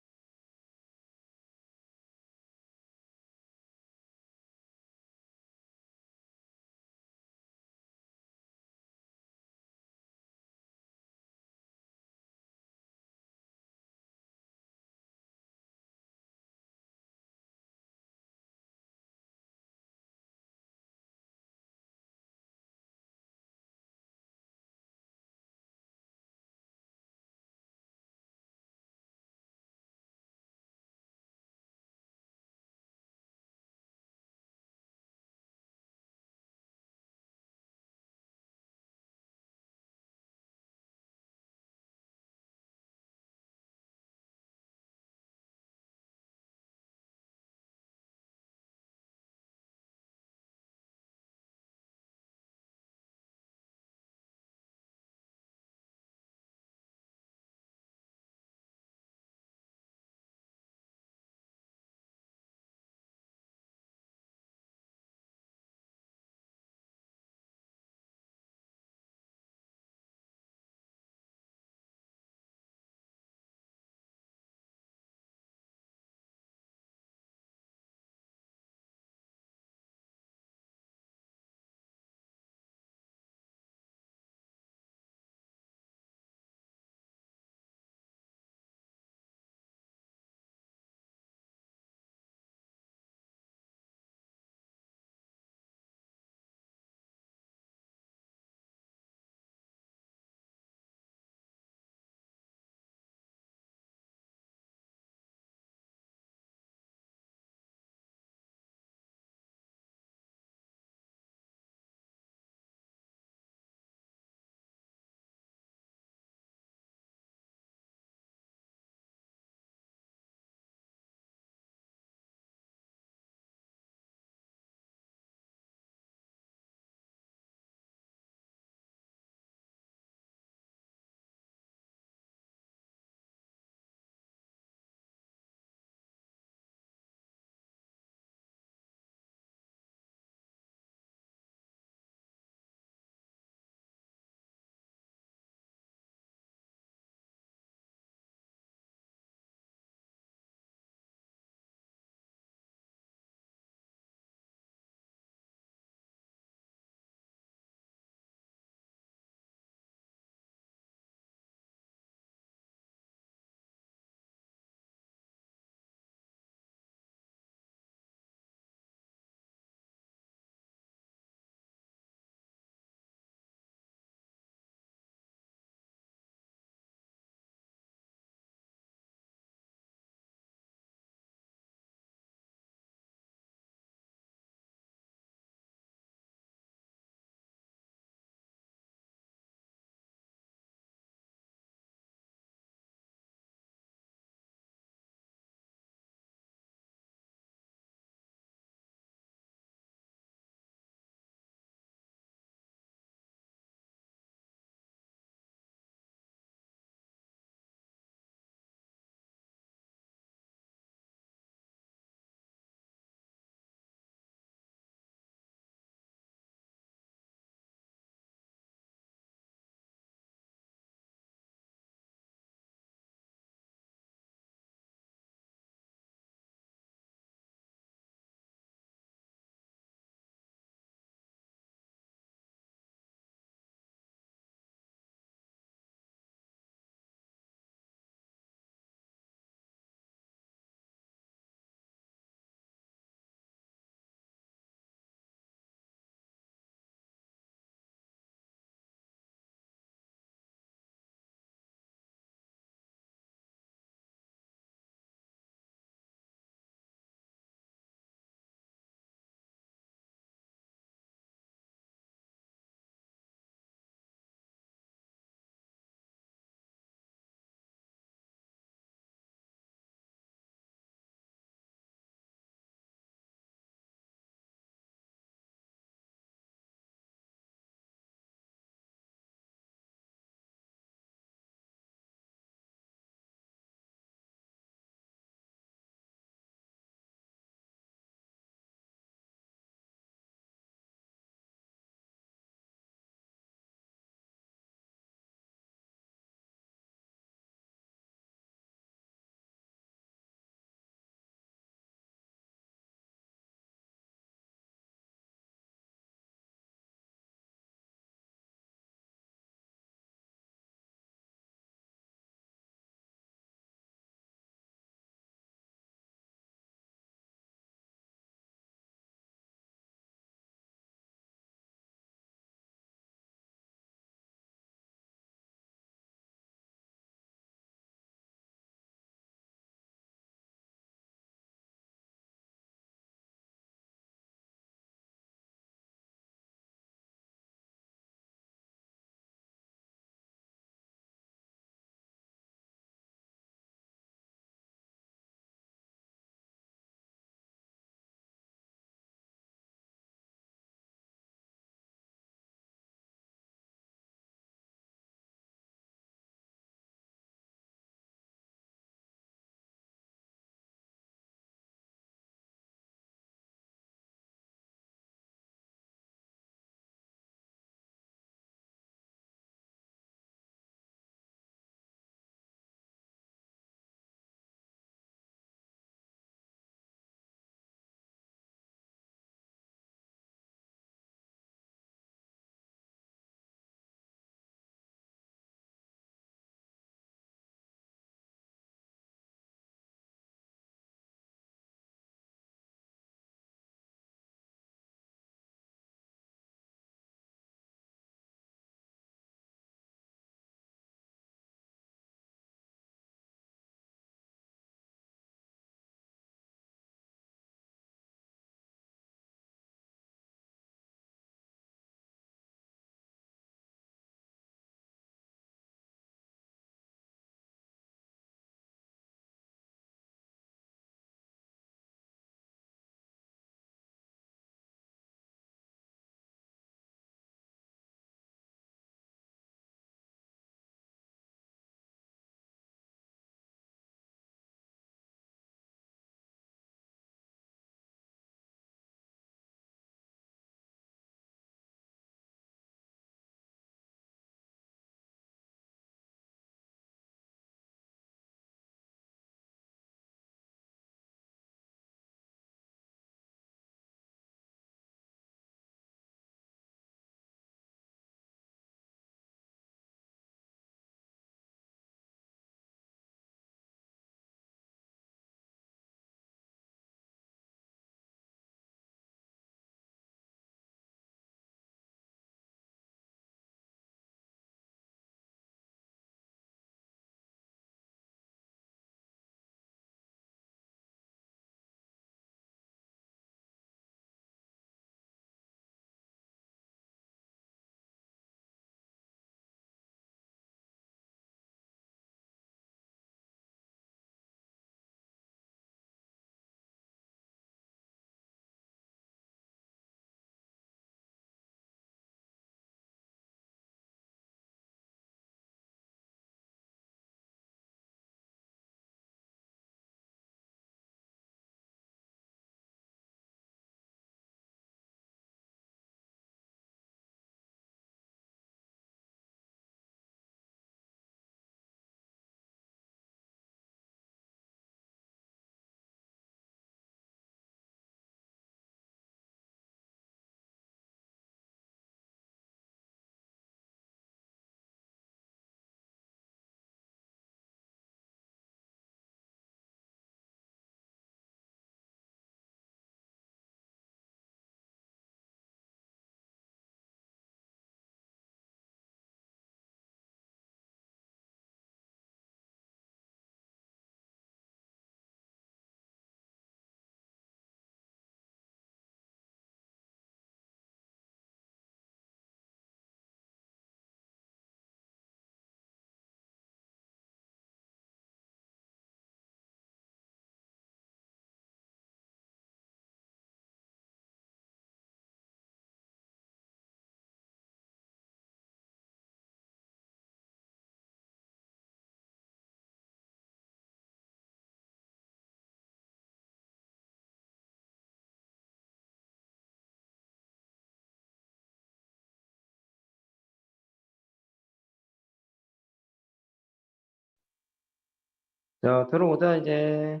자, 들어오자, 이제.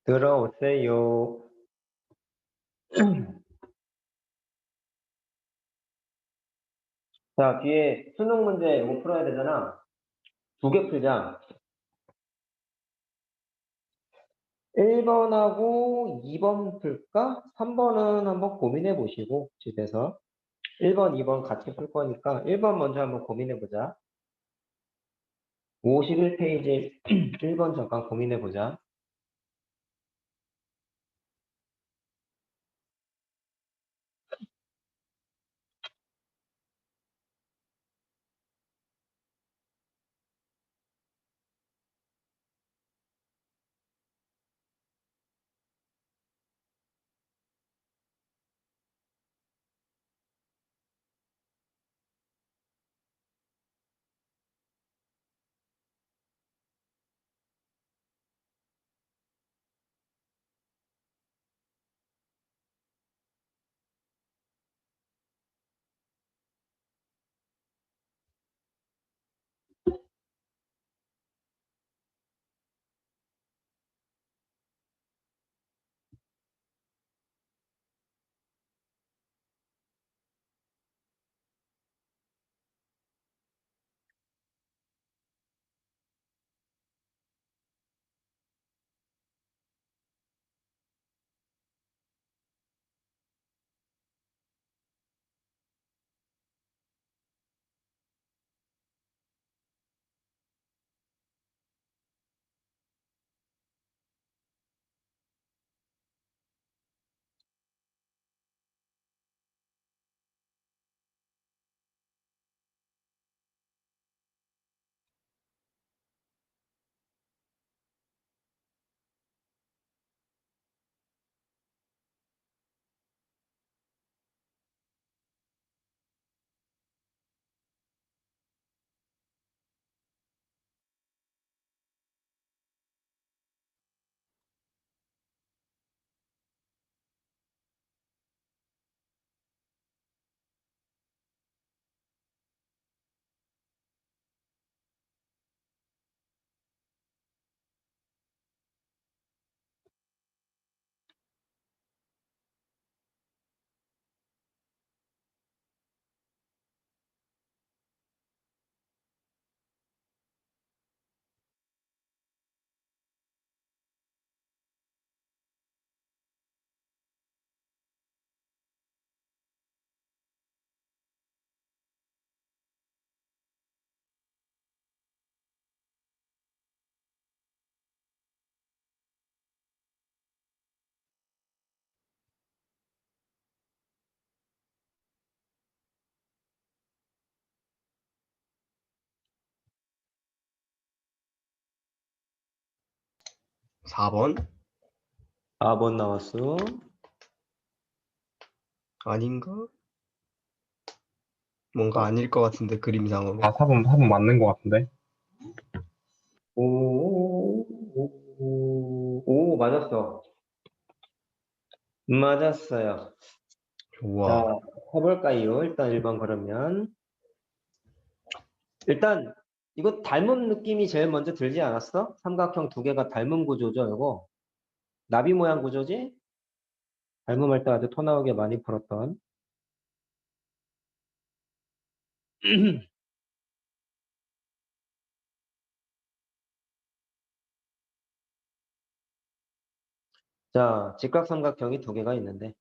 들어오세요. 자, 뒤에 수능 문제 이거 풀어야 되잖아. 2개 풀자. 1번하고 2번 풀까? 3번은 한번 고민해 보시고, 집에서. 1번, 2번 같이 풀 거니까 1번 먼저 한번 고민해 보자. 51페이지 1번 잠깐 고민해 보자. 사 번 4번 나왔어. 아닌가? 뭔가 아닐 것 같은데 그림상으로. 아, 4번 맞는 것 같은데? 오, 맞았어. 맞았어요. 자, 좋아. 해볼까요? 일단 1번 그러면. 일단, 이거 닮은 느낌이 제일 먼저 들지 않았어? 삼각형 2개가 닮은 구조죠, 이거. 나비 모양 구조지? 닮음할 때 아주 토 나오게 많이 풀었던. 자, 직각삼각형이 2개가 있는데.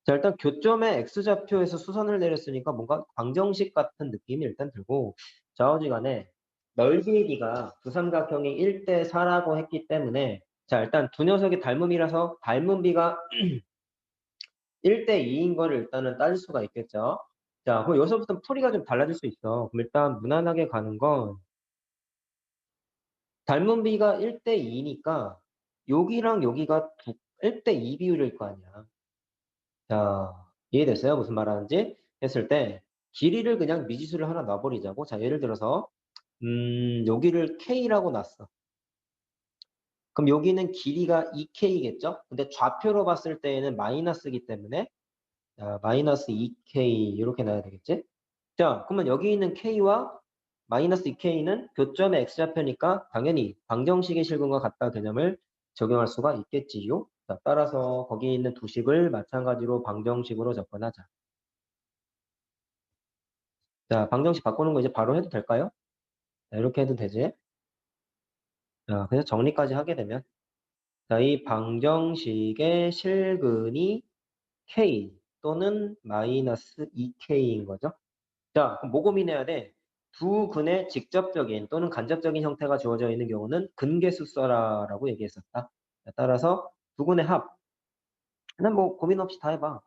자, 일단 교점의 X좌표에서 수선을 내렸으니까 뭔가 방정식 같은 느낌이 일단 들고, 좌우지간에 넓이의 비가 두 삼각형이 1대 4라고 했기 때문에, 자, 일단 두 녀석이 닮음이라서 닮은 비가 1대 2인 거를 일단은 따질 수가 있겠죠. 자, 그럼 여기서부터 풀이가 좀 달라질 수 있어. 그럼 일단 무난하게 가는 건, 닮은 비가 1대 2니까, 여기랑 여기가 1대 2 비율일 거 아니야. 자, 이해됐어요? 무슨 말 하는지? 했을 때, 길이를 그냥 미지수를 하나 놔버리자고. 자, 예를 들어서, 여기를 K라고 놨어. 그럼 여기는 길이가 2K겠죠? 근데 좌표로 봤을 때에는 마이너스이기 때문에 마이너스 2K 이렇게 놔야 되겠지? 자, 그러면 여기 있는 K와 마이너스 2K는 교점의 X좌표니까 당연히 방정식의 실근과 같다 개념을 적용할 수가 있겠지요. 자, 따라서 거기 있는 두 식을 마찬가지로 방정식으로 접근하자. 자, 방정식 바꾸는 거 이제 바로 해도 될까요? 자, 이렇게 해도 되지? 자, 그래서 정리까지 하게 되면 자, 이 방정식의 실근이 K 또는 마이너스 2K인 거죠. 자, 그럼 뭐 고민해야 돼? 두 근의 직접적인 또는 간접적인 형태가 주어져 있는 경우는 근계수 써라라고 얘기했었다. 자, 따라서 두 근의 합. 그냥 뭐 고민 없이 다 해봐.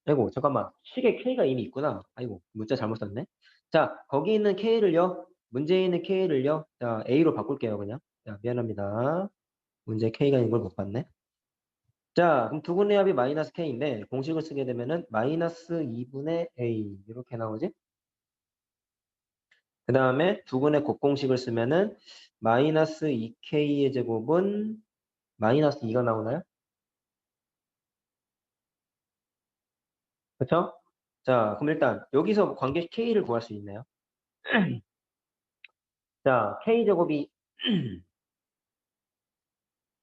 아이고, 잠깐만. 식에 K가 이미 있구나. 아이고, 문자 잘못 썼네. 자, 거기 있는 K를요. 문제에 있는 K를요. 자, A로 바꿀게요, 그냥. 자, 미안합니다. 문제 K가 있는 걸 못 봤네. 자, 그럼 두 근의 합이 마이너스 K인데 공식을 쓰게 되면은 마이너스 2분의 A 이렇게 나오지? 그 다음에 두 근의 곱공식을 쓰면은 마이너스 2K의 제곱은 마이너스 2가 나오나요? 그렇죠? 자, 그럼 일단 여기서 관계 K를 구할 수 있나요? 자, K제곱이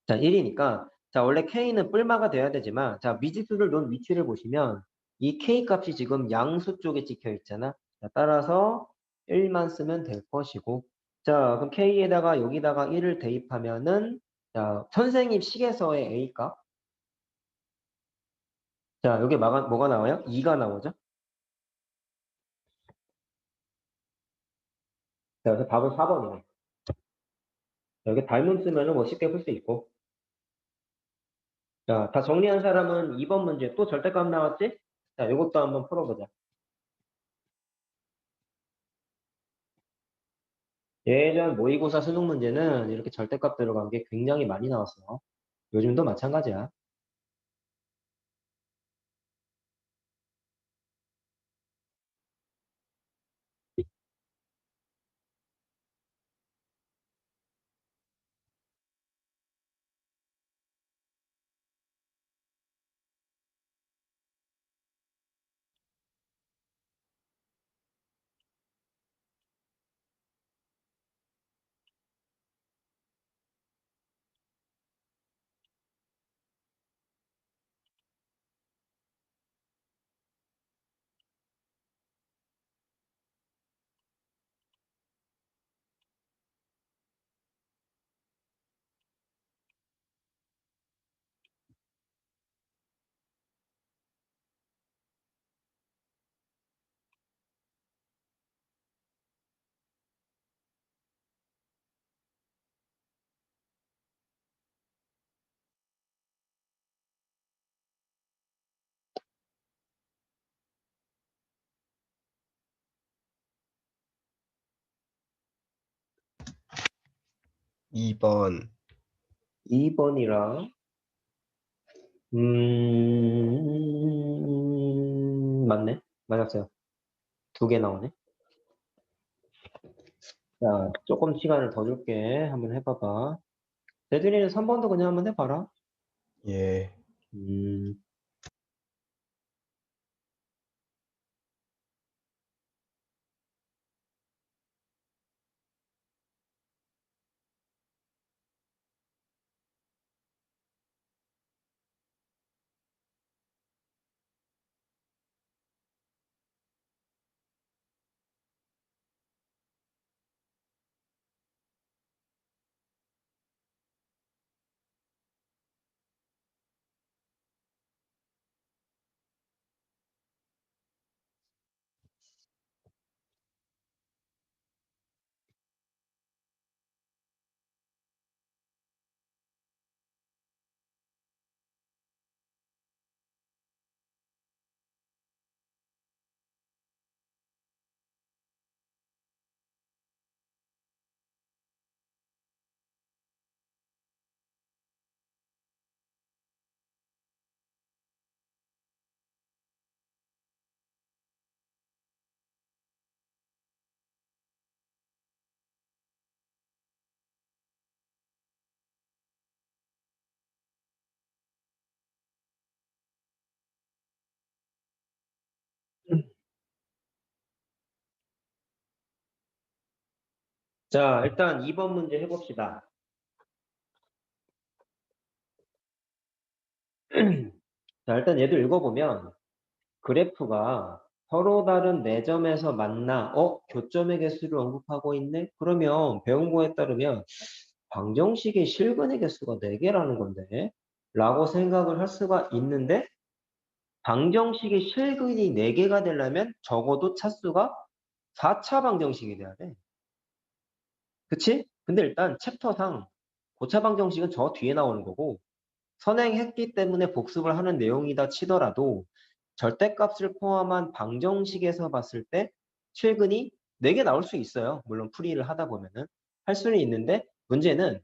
자, 1이니까 자, 원래 K는 뿔마가 돼야 되지만 자, 미지수를 놓은 위치를 보시면 이 K 값이 지금 양수 쪽에 찍혀 있잖아. 자, 따라서 1만 쓰면 될 것이고 자, 그럼 K에다가 여기다가 1을 대입하면은 자, 선생님 식에서의 A 값 자, 여기 뭐가 나와요? 2가 나오죠? 자, 그래서 답은 4번이네. 여기 닮음 쓰면은 뭐 쉽게 풀 수 있고. 자, 다 정리한 사람은 2번 문제 또 절대값 나왔지? 자, 이것도 한번 풀어보자. 예전 모의고사 수능 문제는 이렇게 절대값 들어간 게 굉장히 많이 나왔어. 요즘도 마찬가지야. 이 번 2번이랑 맞네. 맞았어요. 두 개 나오네. 자, 조금 시간을 더 줄게. 한번 해봐봐. 대준이는 3번도 그냥 한번 해봐라. 예. 음, 자, 일단 2번 문제 해봅시다. 자, 일단 얘들 읽어보면 그래프가 서로 다른 4점에서 만나, 교점의 개수를 언급하고 있네? 그러면 배운 거에 따르면 방정식의 실근의 개수가 4개라는 건데? 라고 생각을 할 수가 있는데 방정식의 실근이 4개가 되려면 적어도 차수가 4차 방정식이 돼야 돼. 그치? 근데 일단 챕터상 고차 방정식은 저 뒤에 나오는 거고 선행했기 때문에 복습을 하는 내용이다 치더라도 절대값을 포함한 방정식에서 봤을 때 실근이 4개 나올 수 있어요. 물론 풀이를 하다 보면은 할 수는 있는데 문제는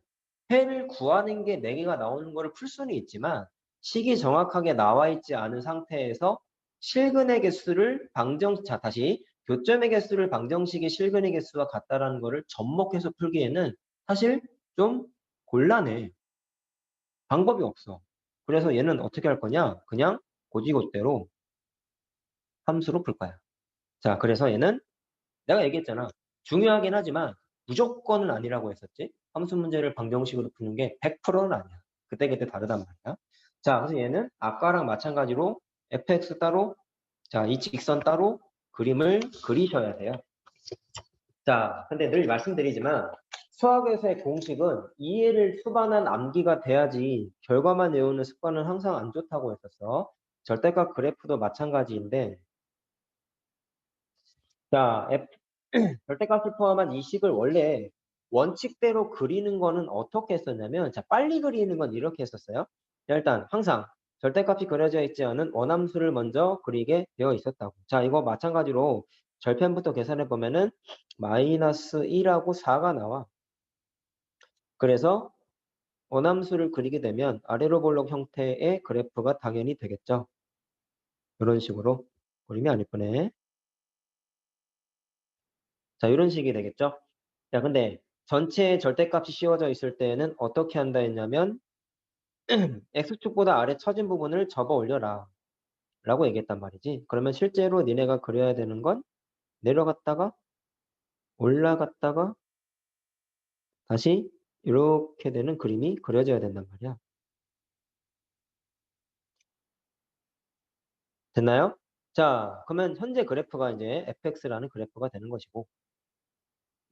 해를 구하는 게 4개가 나오는 거를 풀 수는 있지만 식이 정확하게 나와 있지 않은 상태에서 실근의 개수를 자 다시 교점의 개수를 방정식의 실근의 개수와 같다라는 거를 접목해서 풀기에는 사실 좀 곤란해. 방법이 없어. 그래서 얘는 어떻게 할 거냐? 그냥 고지고대로 함수로 풀 거야. 자, 그래서 얘는 내가 얘기했잖아. 중요하긴 하지만 무조건은 아니라고 했었지. 함수 문제를 방정식으로 푸는 게 100%는 아니야. 그때그때 다르단 말이야. 자, 그래서 얘는 아까랑 마찬가지로 fx 따로, 자, 이 직선 따로 그림을 그리셔야 돼요. 자, 근데 늘 말씀드리지만 수학에서의 공식은 이해를 수반한 암기가 돼야지 결과만 외우는 습관은 항상 안 좋다고 했었어. 절대값 그래프도 마찬가지인데 자, 절대값을 포함한 이 식을 원래 원칙대로 그리는 거는 어떻게 했었냐면 자, 빨리 그리는 건 이렇게 했었어요. 자, 일단 항상 절대값이 그려져 있지 않은 원함수를 먼저 그리게 되어 있었다고. 자, 이거 마찬가지로 절편부터 계산해 보면은 마이너스 1하고 4가 나와. 그래서 원함수를 그리게 되면 아래로 볼록 형태의 그래프가 당연히 되겠죠. 이런 식으로 그리면 안 이쁘네. 자, 이런 식이 되겠죠. 자, 근데 전체의 절대값이 씌워져 있을 때에는 어떻게 한다 했냐면 x축보다 아래 처진 부분을 접어 올려라 라고 얘기했단 말이지. 그러면 실제로 니네가 그려야 되는 건 내려갔다가 올라갔다가 다시 이렇게 되는 그림이 그려져야 된단 말이야. 됐나요? 자, 그러면 현재 그래프가 이제 fx라는 그래프가 되는 것이고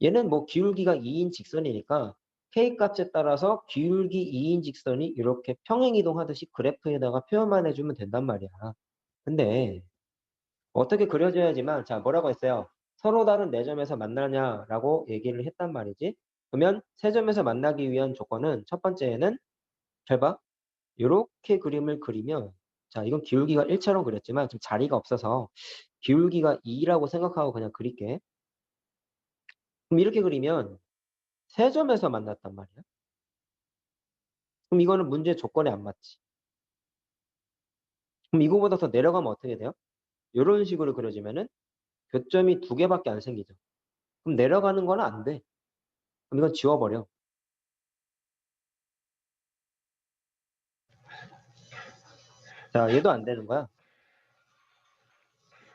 얘는 뭐 기울기가 2인 직선이니까 k 값에 따라서 기울기 2인 직선이 이렇게 평행 이동하듯이 그래프에다가 표현만 해주면 된단 말이야. 근데 어떻게 그려져야지만 자 뭐라고 했어요? 서로 다른 4점에서 만나냐라고 얘기를 했단 말이지. 그러면 세 점에서 만나기 위한 조건은 첫 번째는 잘 봐. 이렇게 그림을 그리면 자 이건 기울기가 1처럼 그렸지만 좀 자리가 없어서 기울기가 2라고 생각하고 그냥 그릴게. 그럼 이렇게 그리면 세 점에서 만났단 말이야. 그럼 이거는 문제 조건에 안 맞지. 그럼 이거보다 더 내려가면 어떻게 돼요? 이런 식으로 그려지면은 교점이 2개밖에 안 생기죠. 그럼 내려가는 거는 안 돼. 그럼 이건 지워버려. 자, 얘도 안 되는 거야.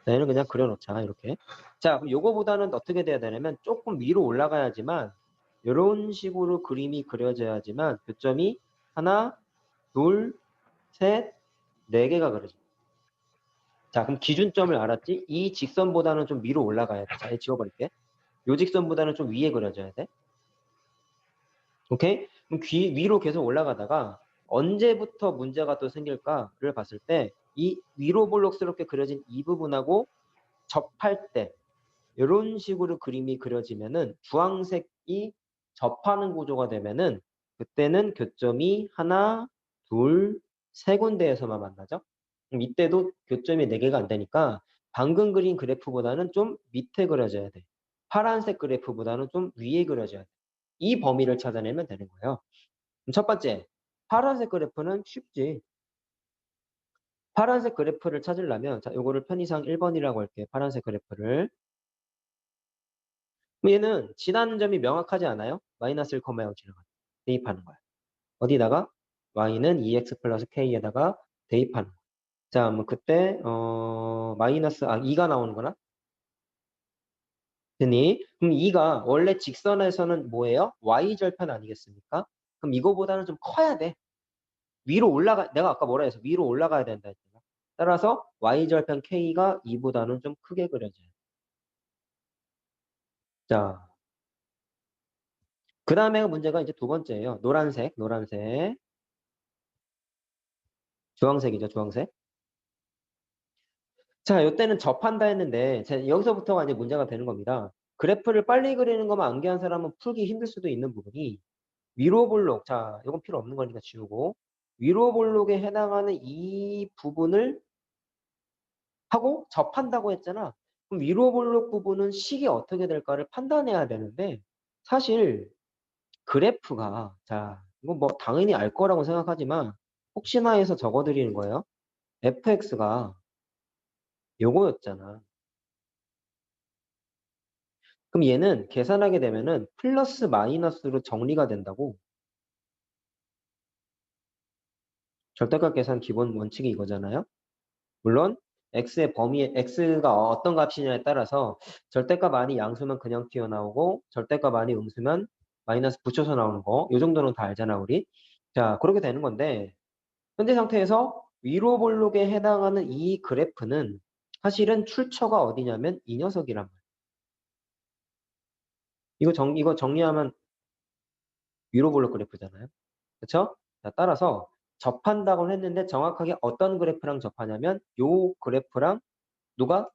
자, 얘는 그냥 그려놓자, 이렇게. 자, 그럼 요거보다는 어떻게 돼야 되냐면 조금 위로 올라가야지만 이런 식으로 그림이 그려져야지만 교점이 하나, 둘, 셋, 4개가 그려져. 자, 그럼 기준점을 알았지? 이 직선보다는 좀 위로 올라가야 돼. 자, 얘 지워버릴게. 요 직선보다는 좀 위에 그려져야 돼. 오케이? 그럼 위로 계속 올라가다가 언제부터 문제가 또 생길까를 봤을 때 이 위로 볼록스럽게 그려진 이 부분하고 접할 때 이런 식으로 그림이 그려지면은 주황색이 접하는 구조가 되면은 그때는 교점이 하나, 둘, 세 군데에서만 만나죠. 그럼 이때도 교점이 4개가 안 되니까 방금 그린 그래프보다는 좀 밑에 그려져야 돼. 파란색 그래프보다는 좀 위에 그려져야 돼. 이 범위를 찾아내면 되는 거예요. 그럼 첫 번째, 파란색 그래프는 쉽지. 파란색 그래프를 찾으려면 자, 요거를 편의상 1번이라고 할게. 파란색 그래프를. 그럼 얘는 지나는 점이 명확하지 않아요? 마이너스 1,0 지나가 대입하는 거야. 어디다가? y는 2x 플러스 k에다가 대입하는 거야. 자, 뭐 그때 마이너스 2가 나오는 거나? 됐니? 그럼 2가 원래 직선에서는 뭐예요? y절편 아니겠습니까? 그럼 이거보다는 좀 커야 돼. 위로 올라가, 내가 아까 뭐라 해서 위로 올라가야 된다 했잖아. 따라서 y절편 k가 2보다는 좀 크게 그려져요. 자, 그 다음에 문제가 이제 두 번째예요. 노란색. 주황색이죠, 주황색. 자, 이때는 접한다 했는데, 여기서부터가 이제 문제가 되는 겁니다. 그래프를 빨리 그리는 것만 암기한 사람은 풀기 힘들 수도 있는 부분이, 위로 볼록, 자, 이건 필요 없는 거니까 지우고, 위로 볼록에 해당하는 이 부분을 하고 접한다고 했잖아. 그럼 위로 볼록 부분은 식이 어떻게 될까를 판단해야 되는데, 사실 그래프가, 자, 이거 뭐 당연히 알 거라고 생각하지만, 혹시나 해서 적어드리는 거예요. fx가 요거였잖아. 그럼 얘는 계산하게 되면은 플러스 마이너스로 정리가 된다고. 절대값 계산 기본 원칙이 이거잖아요. 물론 x의 범위에 x가 어떤 값이냐에 따라서 절대값 아니 양수면 그냥 튀어나오고 절대값 아니 음수면 마이너스 붙여서 나오는 거. 요 정도는 다 알잖아 우리. 자, 그렇게 되는 건데 현재 상태에서 위로 볼록에 해당하는 이 그래프는 사실은 출처가 어디냐면 이 녀석이란 말이야. 이거 정리하면 위로 볼록 그래프잖아요. 그렇죠? 자, 따라서 접한다고 했는데 정확하게 어떤 그래프랑 접하냐면 요 그래프랑 누가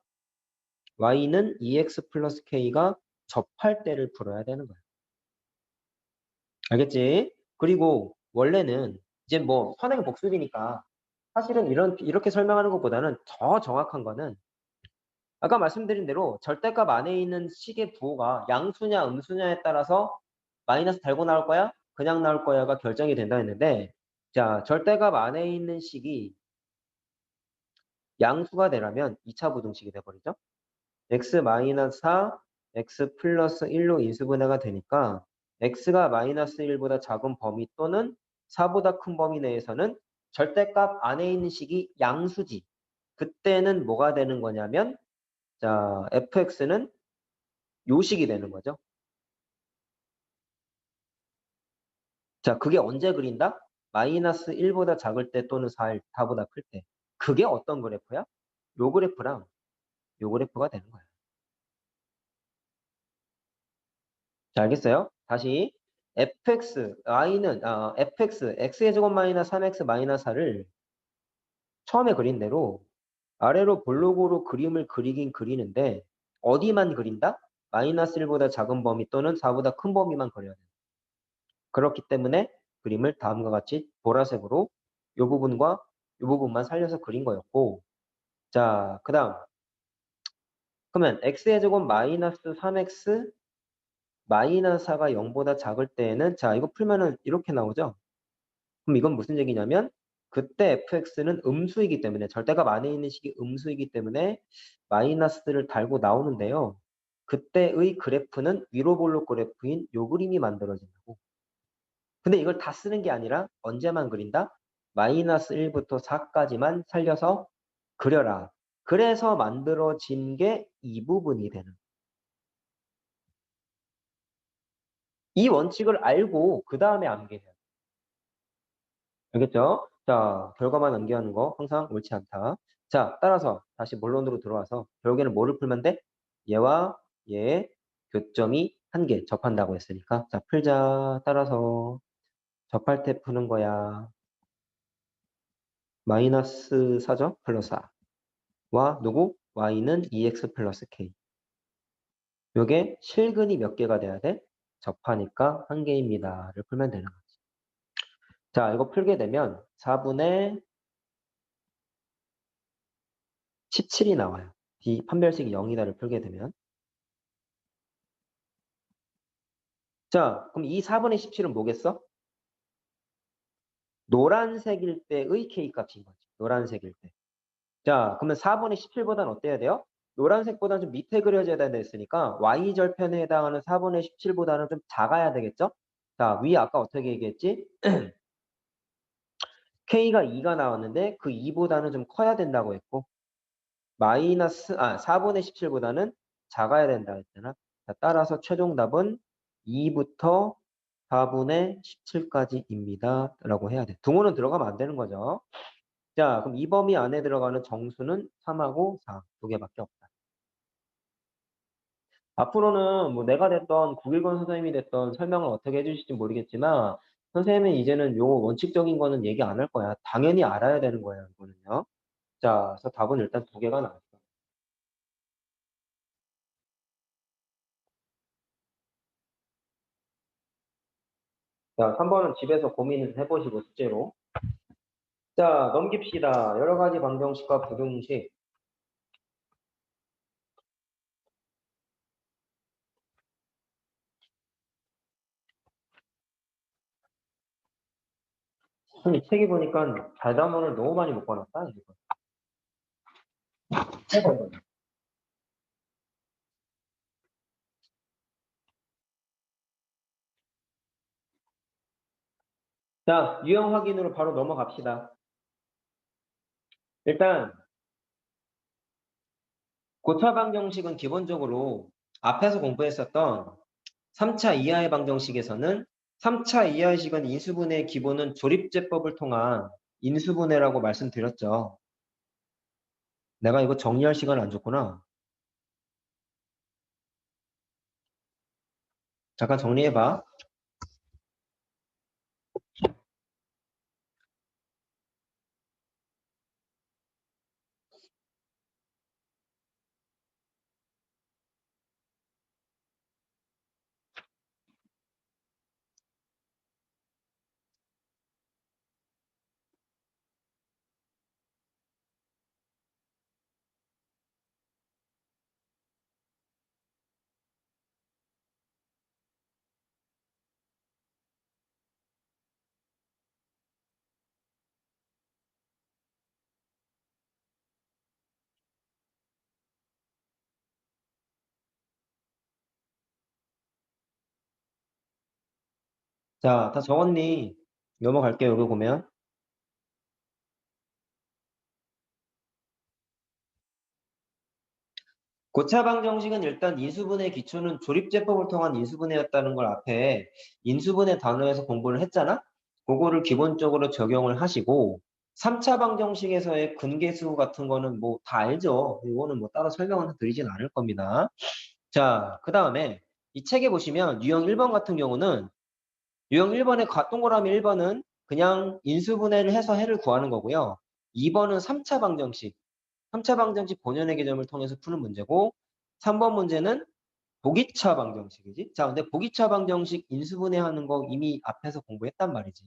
y는 2x 플러스 k가 접할 때를 풀어야 되는 거야. 알겠지? 그리고 원래는 이제 뭐 선행 복습이니까 사실은 이렇게 설명하는 것보다는 더 정확한 거는 아까 말씀드린 대로 절대값 안에 있는 식의 부호가 양수냐 음수냐에 따라서 마이너스 달고 나올 거야? 그냥 나올 거야가 결정이 된다 했는데 자, 절대값 안에 있는 식이 양수가 되려면 2차 부등식이 돼버리죠. x 마이너스 4, x 플러스 1로 인수분해가 되니까 x가 마이너스 1보다 작은 범위 또는 4보다 큰 범위 내에서는 절대값 안에 있는 식이 양수지. 그때는 뭐가 되는 거냐면 자, fx는 요식이 되는 거죠. 자, 그게 언제 그린다? 마이너스 1보다 작을 때 또는 4보다 클 때. 그게 어떤 그래프야? 요 그래프랑 요 그래프가 되는 거야. 자, 알겠어요? 다시 fx의 제곱 마이너스 3x 마이너스 4를 처음에 그린 대로 아래로 볼록으로 그림을 그리긴 그리는데 어디만 그린다? 마이너스 1보다 작은 범위 또는 4보다 큰 범위만 그려야 돼. 그렇기 때문에 그림을 다음과 같이 보라색으로 이 부분과 이 부분만 살려서 그린 거였고 자, 그 다음 그러면 x의 제곱 마이너스 3x 마이너스 4가 0보다 작을 때에는 자, 이거 풀면은 이렇게 나오죠? 그럼 이건 무슨 얘기냐면 그때 fx는 음수이기 때문에 절대값 안에 있는 식이 음수이기 때문에 마이너스를 달고 나오는데요. 그때의 그래프는 위로 볼록 그래프인 요 그림이 만들어진다고. 근데 이걸 다 쓰는 게 아니라 언제만 그린다? 마이너스 1부터 4까지만 살려서 그려라. 그래서 만들어진 게 이 부분이 되는. 이 원칙을 알고 그 다음에 암기해야 돼. 알겠죠? 자, 결과만 암기하는 거 항상 옳지 않다. 자, 따라서 다시 본론으로 들어와서 결국에는 뭐를 풀면 돼? 얘와 얘의 교점이 한 개 접한다고 했으니까 자, 풀자. 따라서 접할 때 푸는 거야. 마이너스 4죠? 플러스 4와 누구? y는 2x 플러스 k. 요게 실근이 몇 개가 돼야 돼? 접하니까 한 개입니다를 풀면 되는 거지. 자, 이거 풀게 되면 4분의 17이 나와요. 이 판별식이 0이다를 풀게 되면. 자, 그럼 이 4분의 17은 뭐겠어? 노란색일 때의 k값인 거지. 노란색일 때. 자, 그러면 4분의 17보다는 어때야 돼요? 노란색보다는 좀 밑에 그려져야 된다 했으니까 y절편에 해당하는 4분의 17보다는 좀 작아야 되겠죠? 자, 위에 아까 어떻게 얘기했지? k가 2가 나왔는데 그 2보다는 좀 커야 된다고 했고 4분의 17보다는 작아야 된다 했잖아. 자, 따라서 최종 답은 2부터 4분의 17까지입니다. 라고 해야 돼. 등호는 들어가면 안 되는 거죠. 자, 그럼 이 범위 안에 들어가는 정수는 3하고 4, 두 개밖에 없다. 앞으로는 뭐 내가 됐던 9일권 선생님이 됐던 설명을 어떻게 해주실지 모르겠지만 선생님은 이제는 요 원칙적인 거는 얘기 안 할 거야. 당연히 알아야 되는 거예요. 이거는요. 자, 그래서 답은 일단 두 개가 나왔어. 자, 3번은 집에서 고민을 해보시고 숙제로. 자, 넘깁시다. 여러 가지 방정식과 부등식. 이 책이 보니까 자자문을 너무 많이 묶어놨다. 이거. 자, 유형 확인으로 바로 넘어갑시다. 일단 고차 방정식은 기본적으로 앞에서 공부했었던 3차 이하의 방정식에서는 3차 이하의 식은 인수분해의 기본은 조립제법을 통한 인수분해라고 말씀드렸죠. 내가 이거 정리할 시간을 안 줬구나. 잠깐 정리해봐. 자, 다 적었니? 넘어갈게요. 여기 보면. 고차 방정식은 일단 인수분해 기초는 조립제법을 통한 인수분해였다는 걸 앞에 인수분해 단어에서 공부를 했잖아? 그거를 기본적으로 적용을 하시고 3차 방정식에서의 근계수 같은 거는 뭐 다 알죠? 이거는 뭐 따로 설명을 드리진 않을 겁니다. 자, 그 다음에 이 책에 보시면 유형 1번 같은 경우는 유형 1번의 동그라미 1번은 그냥 인수분해를 해서 해를 구하는 거고요. 2번은 3차 방정식. 3차 방정식 본연의 개념을 통해서 푸는 문제고 3번 문제는 보기차 방정식이지. 자, 근데 보기차 방정식 인수분해하는 거 이미 앞에서 공부했단 말이지.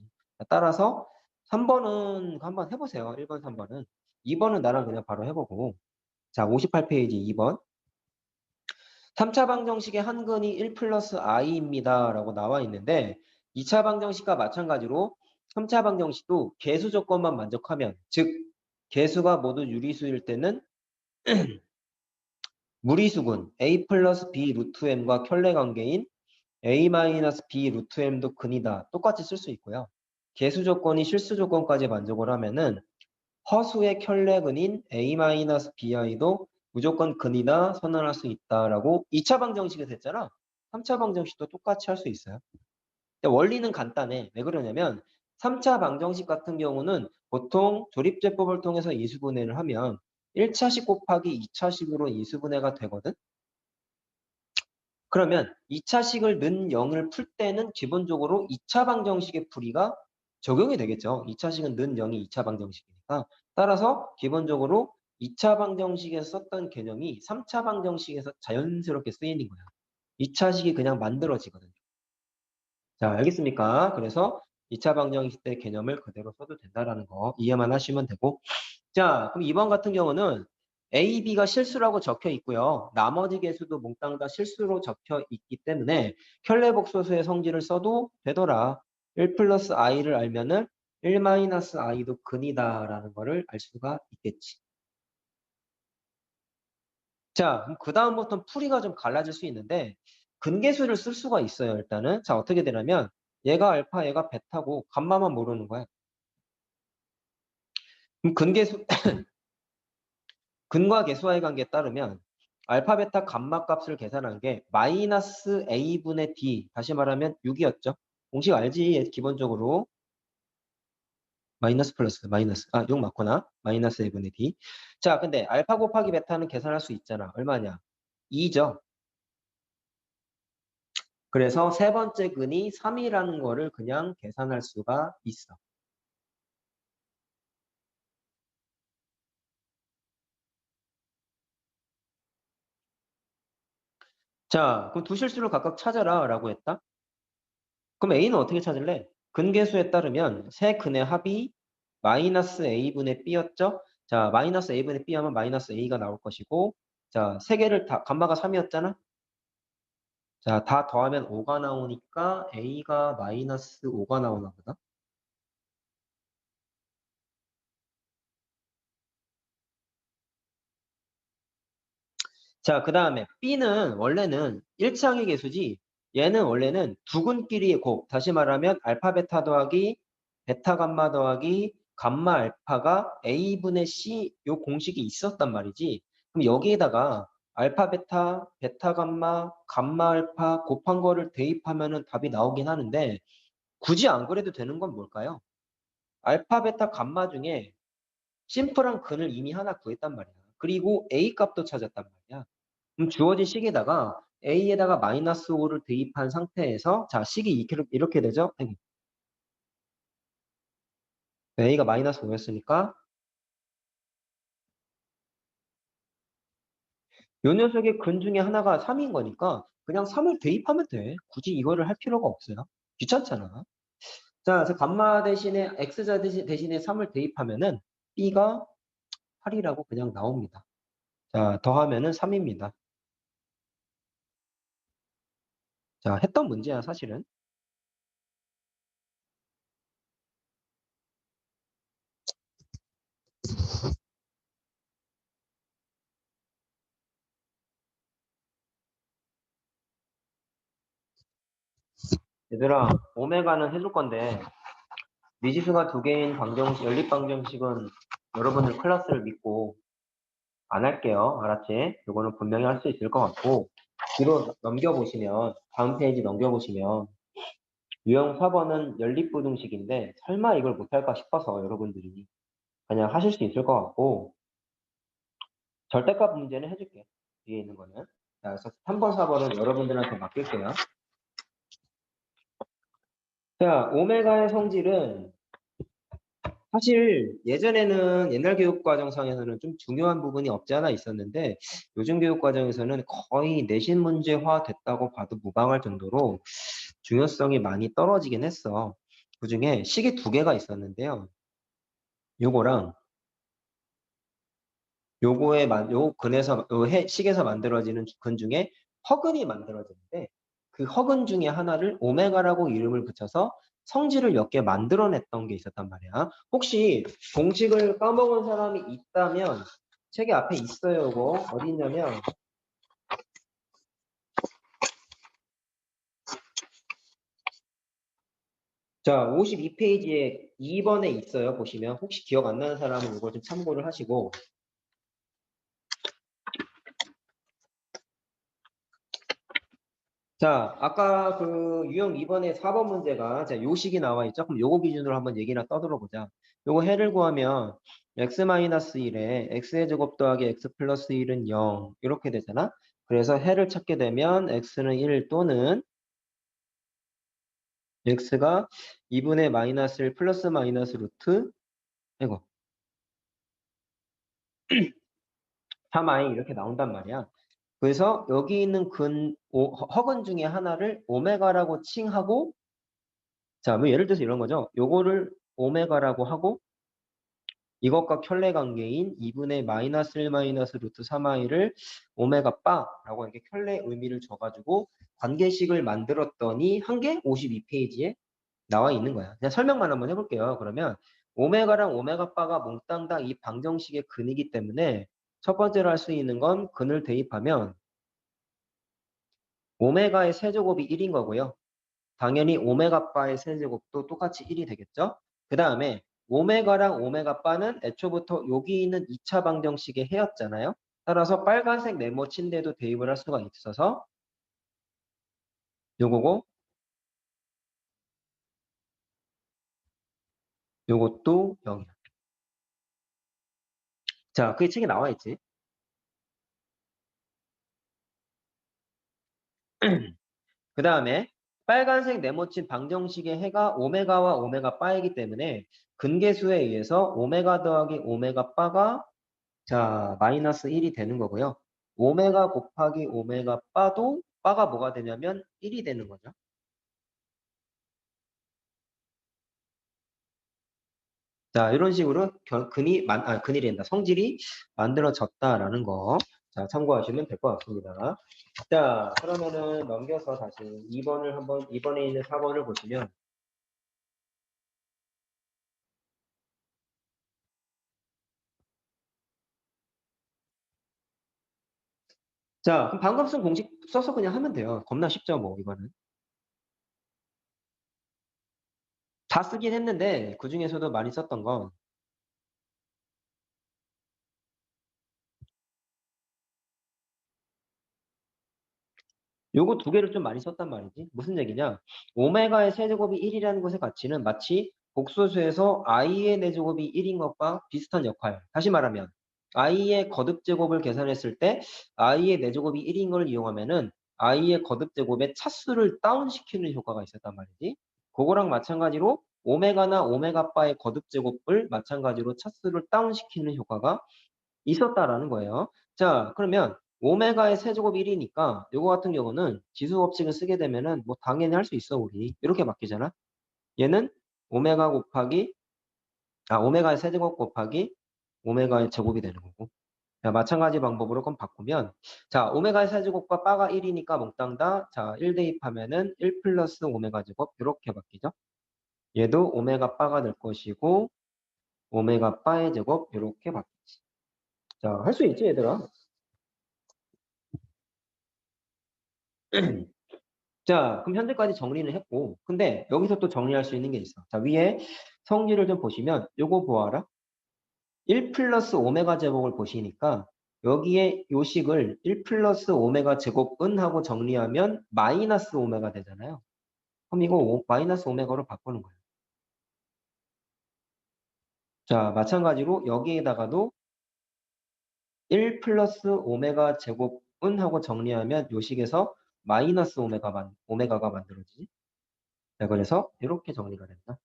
따라서 3번은 한번 해보세요. 1번, 3번은. 2번은 나랑 그냥 바로 해보고. 자, 58페이지 2번. 3차 방정식의 한근이 1 플러스 i입니다. 라고 나와 있는데 2차 방정식과 마찬가지로 3차 방정식도 개수 조건만 만족하면 즉 개수가 모두 유리수일 때는 무리수군 a 플러스 b 루트 m과 켤레 관계인 a 마이너스 b 루트 m도 근이다. 똑같이 쓸 수 있고요. 개수 조건이 실수 조건까지 만족을 하면은 허수의 켤레근인 a 마이너스 bi도 무조건 근이다 선언할 수 있다라고 2차 방정식에서 했잖아. 3차 방정식도 똑같이 할 수 있어요. 근데 원리는 간단해. 왜 그러냐면 3차 방정식 같은 경우는 보통 조립제법을 통해서 인수분해를 하면 1차식 곱하기 2차식으로 인수분해가 되거든. 그러면 2차식을 는 0을 풀 때는 기본적으로 2차 방정식의 풀이가 적용이 되겠죠. 2차식은 는 0이 2차 방정식이니까. 따라서 기본적으로 2차 방정식에서 썼던 개념이 3차 방정식에서 자연스럽게 쓰이는 거야. 2차식이 그냥 만들어지거든요. 자, 알겠습니까? 그래서 2차 방정식 때 개념을 그대로 써도 된다라는 거 이해만 하시면 되고. 자, 그럼 2번 같은 경우는 A, B가 실수라고 적혀 있고요. 나머지 개수도 몽땅 다 실수로 적혀 있기 때문에 켤레복소수의 성질을 써도 되더라. 1 플러스 i를 알면은 1 마이너스 i도 근이다라는 거를 알 수가 있겠지. 자, 그럼 그 다음부터는 풀이가 좀 갈라질 수 있는데 근계수를 쓸 수가 있어요. 일단은. 자, 어떻게 되냐면 얘가 알파, 얘가 베타고 감마만 모르는 거야. 그럼 근계수 근과 계수와의 관계에 따르면 알파, 베타, 감마 값을 계산한 게 마이너스 a분의 d, 다시 말하면 6이었죠. 공식 알지? 기본적으로. 마이너스 플러스, 마이너스. 6 맞구나. 마이너스 a분의 d. 자, 근데 알파 곱하기 베타는 계산할 수 있잖아. 얼마냐? 2죠. 그래서 세 번째 근이 3이라는 거를 그냥 계산할 수가 있어. 자, 그럼 두 실수를 각각 찾아라 라고 했다. 그럼 a는 어떻게 찾을래? 근계수에 따르면 세 근의 합이 마이너스 a분의 b였죠? 자, 마이너스 a분의 b 하면 마이너스 a가 나올 것이고, 자, 세 개를 다, 감마가 3이었잖아? 자, 다 더하면 5가 나오니까 a가 마이너스 5가 나오나 보다. 자, 그 다음에 b는 원래는 일치항의 계수지, 얘는 원래는 두 근끼리의 곱, 다시 말하면 알파 베타 더하기 베타 감마 더하기 감마 알파가 a분의 c 요 공식이 있었단 말이지. 그럼 여기에다가 알파 베타 베타 감마 감마 알파 곱한 거를 대입하면은 답이 나오긴 하는데, 굳이 안 그래도 되는 건 뭘까요? 알파 베타 감마 중에 심플한 근을 이미 하나 구했단 말이야. 그리고 a 값도 찾았단 말이야. 그럼 주어진 식에다가 a에다가 마이너스 5를 대입한 상태에서, 자, 식이 이렇게 되죠? a가 마이너스 5였으니까 요 녀석의 근 중에 하나가 3인 거니까 그냥 3을 대입하면 돼. 굳이 이거를 할 필요가 없어요. 귀찮잖아. 자, 그래서 감마 대신에 x자 대신에 3을 대입하면은 b가 8이라고 그냥 나옵니다. 자, 더하면은 3입니다. 자, 했던 문제야, 사실은. 얘들아, 오메가는 해줄 건데 미지수가 두 개인 연립 방정식은 여러분들 클래스를 믿고 안 할게요. 알았지? 이거는 분명히 할 수 있을 것 같고, 뒤로 넘겨보시면, 다음 페이지 넘겨보시면 유형 4번은 연립부등식인데 설마 이걸 못할까 싶어서 여러분들이 그냥 하실 수 있을 것 같고, 절대값 문제는 해줄게. 뒤에 있는 거는. 자, 그래서 3번, 4번은 여러분들한테 맡길게요. 자, 오메가의 성질은 사실 예전에는 옛날 교육과정상에서는 좀 중요한 부분이 없지 않아 있었는데, 요즘 교육과정에서는 거의 내신 문제화 됐다고 봐도 무방할 정도로 중요성이 많이 떨어지긴 했어. 그중에 식이 두 개가 있었는데요. 요거랑 요 근에서 식에서 만들어지는 근 중에 허근이 만들어지는데, 그 허근 중에 하나를 오메가라고 이름을 붙여서 성질을 몇 개 만들어냈던 게 있었단 말이야. 혹시 공식을 까먹은 사람이 있다면 책에 앞에 있어요. 이거 어디 있냐면 자, 52페이지에 2번에 있어요. 보시면 혹시 기억 안 나는 사람은 이걸 좀 참고를 하시고, 자, 아까 그 유형 2번에 4번 문제가 자, 요식이 나와 있죠. 그럼 요거 기준으로 한번 얘기나 떠들어 보자. 요거 해를 구하면 x-1에 x의 제곱 더하기 x 플러스 1은 0 이렇게 되잖아. 그래서 해를 찾게 되면 x는 1 또는 x가 2분의 마이너스 1 플러스 마이너스 루트 이거 3i 이렇게 나온단 말이야. 그래서 여기 있는 허근 중에 하나를 오메가라고 칭하고, 자, 뭐 예를 들어서 이런 거죠. 요거를 오메가라고 하고 이것과 켤레 관계인 2분의 마이너스 1 마이너스 루트 3i를 오메가 바라고 이렇게 켤레 의미를 줘가지고 관계식을 만들었더니 한 게 52페이지에 나와 있는 거야. 그냥 설명만 한번 해볼게요. 그러면 오메가랑 오메가 바가 몽땅 다 이 방정식의 근이기 때문에 첫 번째로 할 수 있는 건 근을 대입하면 오메가의 세제곱이 1인 거고요. 당연히 오메가 바의 세제곱도 똑같이 1이 되겠죠. 그 다음에 오메가랑 오메가 바는 애초부터 여기 있는 2차 방정식의 해였잖아요. 따라서 빨간색 네모친데도 대입을 할 수가 있어서 요거고 요것도 0이야. 자, 그게 책에 나와 있지. 그 다음에 빨간색 네모친 방정식의 해가 오메가와 오메가 바이기 때문에 근계수에 의해서 오메가 더하기 오메가 바가 자 마이너스 1이 되는 거고요. 오메가 곱하기 오메가 바도 바가 뭐가 되냐면 1이 되는 거죠. 자 이런 식으로 근이란다. 성질이 만들어졌다라는 거. 자 참고하시면 될 것 같습니다. 자 그러면은 넘겨서 다시 2번에 있는 4번을 보시면 자, 그럼 방금 쓴 공식 써서 그냥 하면 돼요. 겁나 쉽죠, 뭐, 이거는. 다 쓰긴 했는데, 그 중에서도 많이 썼던 건, 요거 두 개를 좀 많이 썼단 말이지. 무슨 얘기냐? 오메가의 세제곱이 1이라는 것의 가치는 마치 복소수에서 i의 내제곱이 1인 것과 비슷한 역할. 다시 말하면, i의 거듭제곱을 계산했을 때, i의 내제곱이 1인 걸 이용하면은, i의 거듭제곱의 차수를 다운시키는 효과가 있었단 말이지. 그거랑 마찬가지로, 오메가나 오메가 바의 거듭제곱을 마찬가지로 차수를 다운시키는 효과가 있었다라는 거예요. 자, 그러면 오메가의 세제곱 1이니까 요거 같은 경우는 지수 법칙을 쓰게 되면은 뭐 당연히 할 수 있어 우리. 이렇게 바뀌잖아. 얘는 오메가의 세제곱 곱하기 오메가의 제곱이 되는 거고. 자, 마찬가지 방법으로 그럼 바꾸면 자, 오메가의 세제곱과 바가 1이니까 몽땅 다 자, 1 대입하면은 1 플러스 오메가 제곱 이렇게 바뀌죠. 얘도 오메가 바가 될 것이고 오메가 바의 제곱 이렇게 바뀌지. 자, 할 수 있지 얘들아. 자, 그럼 현재까지 정리는 했고, 근데 여기서 또 정리할 수 있는 게 있어. 자, 위에 성질을 좀 보시면, 요거 보아라. 1 플러스 오메가 제곱을 보시니까, 여기에 요식을 1 플러스 오메가 제곱은 하고 정리하면 마이너스 오메가 되잖아요. 그럼 이거 마이너스 오메가로 바꾸는 거예요. 자, 마찬가지로 여기에다가도 1 플러스 오메가 제곱은 하고 정리하면 요식에서 마이너스 오메가가 만들어지지. 자, 그래서 이렇게 정리가 된다.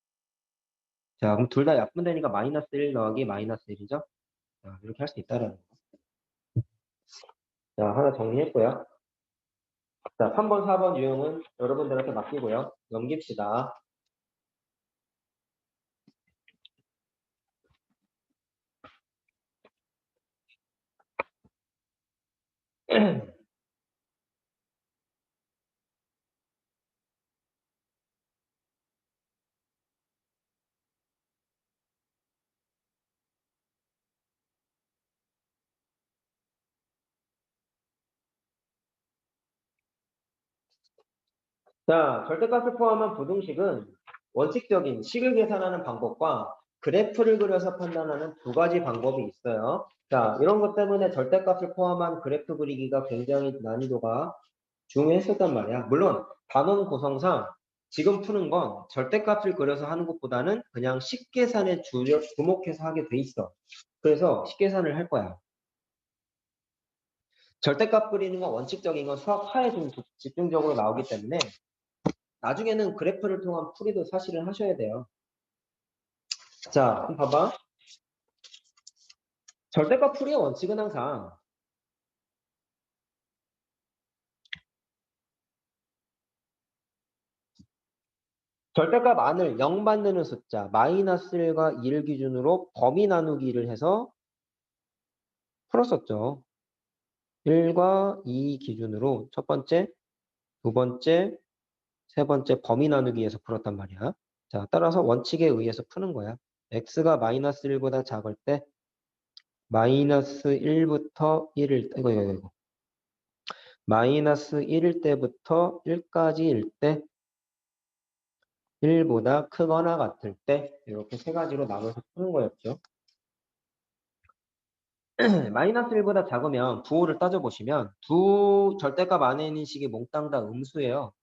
자, 그럼 둘 다 약분되니까 마이너스 1 더하기 마이너스 1이죠? 자, 이렇게 할 수 있다라는 거. 자, 하나 정리했고요. 자, 3번, 4번 유형은 여러분들한테 맡기고요. 넘깁시다. 자, 절대값을 포함한 부등식은 원칙적인 식을 계산하는 방법과 그래프를 그려서 판단하는 두 가지 방법이 있어요. 자, 이런 것 때문에 절대값을 포함한 그래프 그리기가 굉장히 난이도가 중요했었단 말이야. 물론 단원 구성상 지금 푸는 건 절대값을 그려서 하는 것보다는 그냥 식계산에 주목해서 하게 돼 있어. 그래서 식계산을 할 거야. 절대값 그리는 건 원칙적인 건 수학하에 좀 집중적으로 나오기 때문에 나중에는 그래프를 통한 풀이도 사실은 하셔야 돼요. 자, 그럼 봐봐. 절대값 풀이의 원칙은 항상 절대값 안을 0 만드는 숫자 마이너스 1과 2를 기준으로 범위 나누기를 해서 풀었었죠. 1과 2 기준으로 첫 번째, 두 번째, 세 번째 범위 나누기에서 풀었단 말이야. 자, 따라서 원칙에 의해서 푸는 거야. x가 마이너스 1보다 작을 때 마이너스 1부터 1을 이거 마이너스 1일 때부터 1까지일 때 1보다 크거나 같을 때 이렇게 세 가지로 나눠서 푸는 거였죠. 마이너스 1보다 작으면 부호를 따져보시면 두 절대값 안에 있는 식이 몽땅 다 음수예요.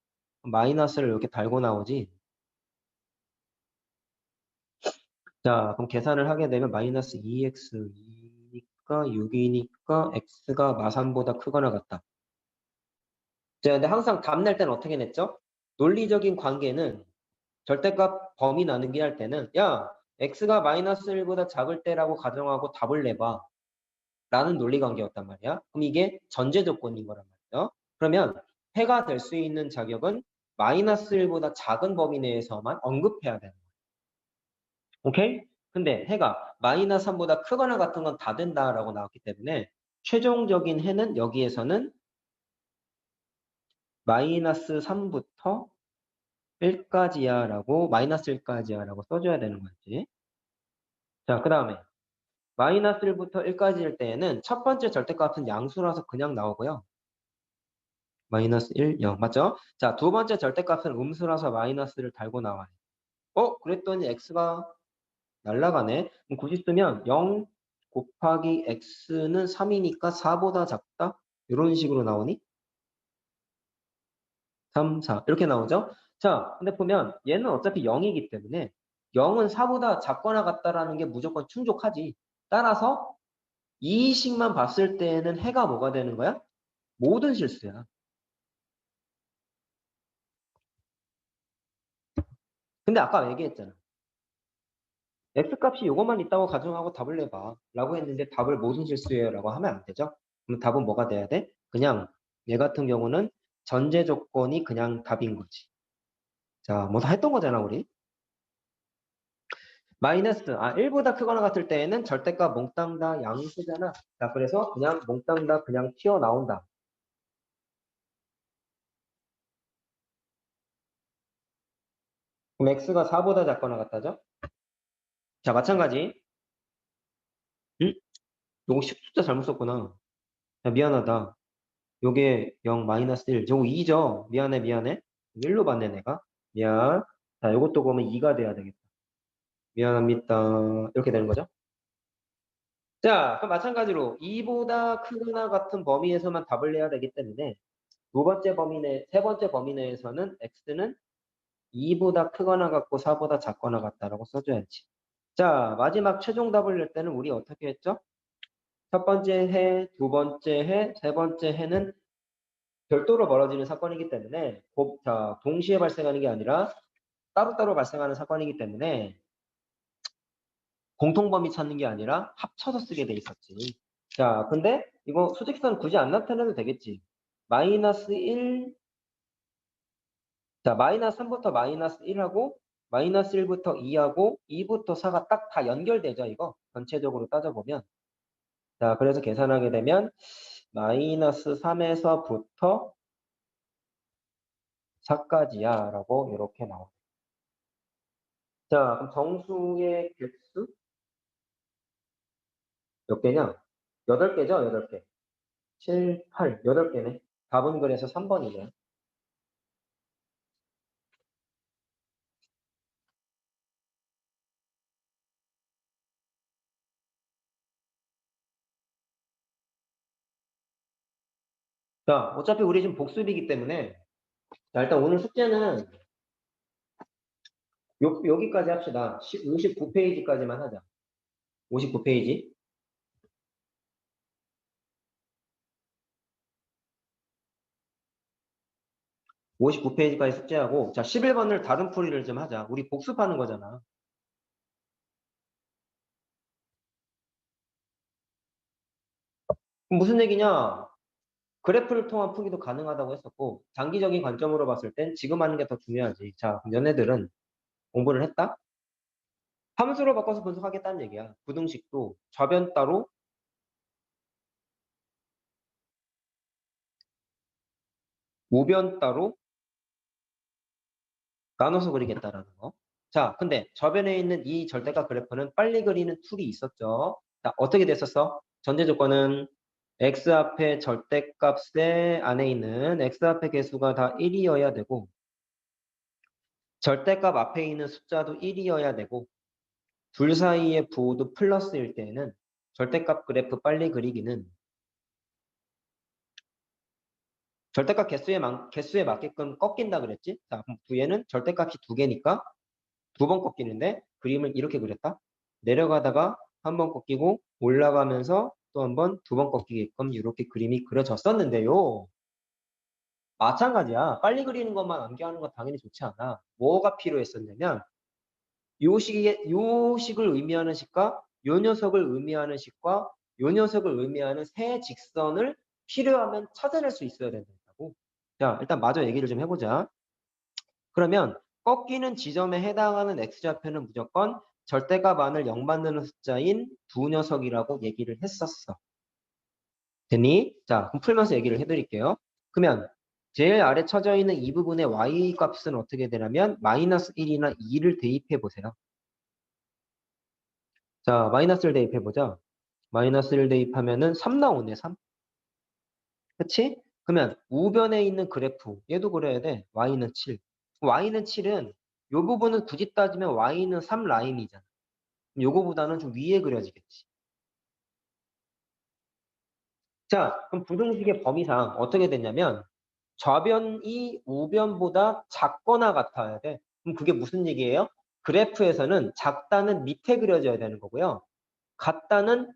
마이너스를 이렇게 달고 나오지. 자, 그럼 계산을 하게 되면 마이너스 2x2니까 6이니까 x가 마3보다 크거나 같다. 자, 근데 항상 답 낼 때는 어떻게 냈죠? 논리적인 관계는 절대값 범위 나누기 할 때는 야, x가 마이너스 1보다 작을 때라고 가정하고 답을 내봐. 라는 논리 관계였단 말이야. 그럼 이게 전제 조건인 거란 말이야. 그러면 해가 될 수 있는 자격은 마이너스 1보다 작은 범위 내에서만 언급해야 되는 거야. 오케이? 근데 해가 마이너스 3보다 크거나 같은 건 다 된다라고 나왔기 때문에 최종적인 해는 여기에서는 마이너스 3부터 1까지야 라고 마이너스 1까지야 라고 써줘야 되는 거지. 자, 그 다음에 마이너스 1부터 1까지일 때에는 첫 번째 절대값은 양수라서 그냥 나오고요. 마이너스 1, 0 맞죠? 자, 두 번째 절대값은 음수라서 마이너스를 달고 나와요. 그랬더니 x가 날라가네. 그럼 굳이 쓰면 0 곱하기 x는 3이니까 4보다 작다? 이런 식으로 나오니? 3, 4 이렇게 나오죠? 자, 근데 보면 얘는 어차피 0이기 때문에 0은 4보다 작거나 같다라는 게 무조건 충족하지. 따라서 이 식만 봤을 때는 해가 뭐가 되는 거야? 모든 실수야. 근데 아까 얘기했잖아. x값이 이것만 있다고 가정하고 답을 내봐 라고 했는데 답을 모든 실수예요 라고 하면 안 되죠. 그럼 답은 뭐가 돼야 돼? 그냥 얘 같은 경우는 전제 조건이 그냥 답인 거지. 자, 뭐 다 했던 거잖아 우리. 마이너스 1보다 크거나 같을 때에는 절대값 몽땅 다 양수잖아. 자, 그래서 그냥 몽땅 다 그냥 튀어나온다. 그럼 x가 4보다 작거나 같다죠? 자, 마찬가지. 응? 요거 숫자 잘못 썼구나. 야, 미안하다. 요게 0 마이너스 1. 저거 2죠? 미안해. 1로 봤네, 내가. 미안. 자, 요것도 보면 2가 돼야 되겠다. 미안합니다. 이렇게 되는 거죠? 자, 그럼 마찬가지로 2보다 크거나 같은 범위에서만 답을 내야 되기 때문에 세 번째 범위 내에서는 x는 2보다 크거나 같고 4보다 작거나 같다라고 써줘야지. 자, 마지막 최종 답을 낼 때는 우리 어떻게 했죠? 첫 번째 해, 두 번째 해, 세 번째 해는 별도로 벌어지는 사건이기 때문에 동시에 발생하는 게 아니라 따로따로 발생하는 사건이기 때문에 공통범위 찾는 게 아니라 합쳐서 쓰게 돼 있었지. 자, 근데 이거 수직선 굳이 안 나타내도 되겠지. 마이너스 1, 자, 마이너스 3부터 마이너스 1하고 마이너스 1부터 2하고 2부터 4가 딱 다 연결되죠, 이거. 전체적으로 따져보면. 자, 그래서 계산하게 되면 마이너스 3에서부터 4까지야 라고 이렇게 나옵니다. 자, 그럼 정수의 개수 몇 개냐? 8개죠? 8개. 7, 8, 8개네. 답은 그래서 3번이네요. 자, 어차피 우리 지금 복습이기 때문에 자, 일단 오늘 숙제는 여기까지 합시다. 59페이지까지만 하자. 59페이지. 59페이지까지 숙제하고 자 11번을 다른 풀이를 좀 하자. 우리 복습하는 거잖아. 그럼 무슨 얘기냐? 그래프를 통한 풀이도 가능하다고 했었고 장기적인 관점으로 봤을 땐 지금 하는 게 더 중요하지. 자, 그럼 얘네들은 공부를 했다? 함수로 바꿔서 분석하겠다는 얘기야. 부등식도 좌변 따로 우변 따로 나눠서 그리겠다라는 거. 자, 근데 저변에 있는 이 절대값 그래프는 빨리 그리는 툴이 있었죠. 자, 어떻게 됐었어? 전제 조건은 x 앞에 절대값의 안에 있는 x 앞의 개수가 다 1이어야 되고 절대값 앞에 있는 숫자도 1이어야 되고 둘 사이의 부호도 플러스일 때에는 절대값 그래프 빨리 그리기는 절대값 개수에 맞게끔 꺾인다 그랬지? 자, 그럼 뒤에는 절대값이 2개니까 2번 꺾이는데 그림을 이렇게 그렸다. 내려가다가 한 번 꺾이고 올라가면서 또 한 번, 2번 꺾이게끔 이렇게 그림이 그려졌었는데요. 마찬가지야. 빨리 그리는 것만 암기하는 건 당연히 좋지 않아. 뭐가 필요했었냐면 요 식을 의미하는 식과 요 녀석을 의미하는 식과 요 녀석을 의미하는 세 직선을 필요하면 찾아낼 수 있어야 된다고. 자, 일단 마저 얘기를 좀 해보자. 그러면 꺾이는 지점에 해당하는 x좌표는 무조건 절대값 안을 0 만드는 숫자인 두 녀석이라고 얘기를 했었어. 됐니? 자, 그럼 풀면서 얘기를 해드릴게요. 그러면 제일 아래 쳐져 있는 이 부분의 y 값은 어떻게 되냐면 마이너스 1이나 2를 대입해 보세요. 자, 마이너스를 대입해 보자. 마이너스를 대입하면은 3 나오네, 3. 그치? 그러면 우변에 있는 그래프, 얘도 그려야 돼. y는 7. y는 7은 요 부분은 굳이 따지면 y는 3 라인이잖아. 요거보다는 좀 위에 그려지겠지. 자, 그럼 부등식의 범위상 어떻게 됐냐면 좌변이 우변보다 작거나 같아야 돼. 그럼 그게 무슨 얘기예요? 그래프에서는 작다는 밑에 그려져야 되는 거고요. 같다는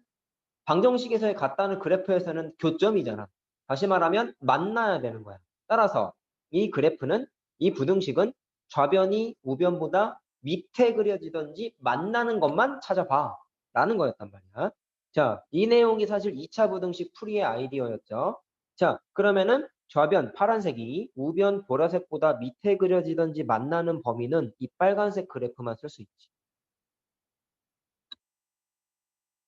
방정식에서의 같다는 그래프에서는 교점이잖아. 다시 말하면 만나야 되는 거야. 따라서 이 그래프는 이 부등식은 좌변이 우변보다 밑에 그려지던지 만나는 것만 찾아봐 라는 거였단 말이야. 자, 이 내용이 사실 2차 부등식 풀이의 아이디어였죠. 자, 그러면은 좌변 파란색이 우변 보라색보다 밑에 그려지던지 만나는 범위는 이 빨간색 그래프만 쓸 수 있지.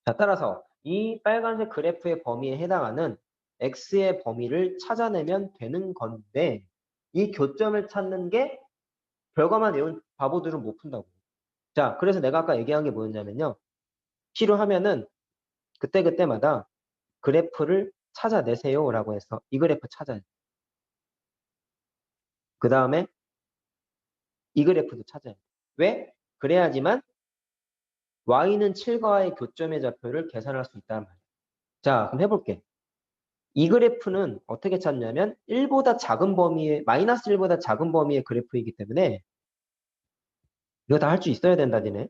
자, 따라서 이 빨간색 그래프의 범위에 해당하는 x의 범위를 찾아내면 되는 건데 이 교점을 찾는 게 결과만 외운 바보들은 못 푼다고. 자, 그래서 내가 아까 얘기한 게 뭐였냐면요. 필요하면은 그때그때마다 그래프를 찾아내세요라고 해서 이 그래프 찾아요. 그 다음에 이 그래프도 찾아요. 왜? 그래야지만 y는 7과의 교점의 좌표를 계산할 수 있다는 말이에요. 자, 그럼 해볼게. 이 그래프는 어떻게 찾냐면 1보다 작은 범위의 마이너스 1보다 작은 범위의 그래프이기 때문에 이거 다 할 수 있어야 된다 니네.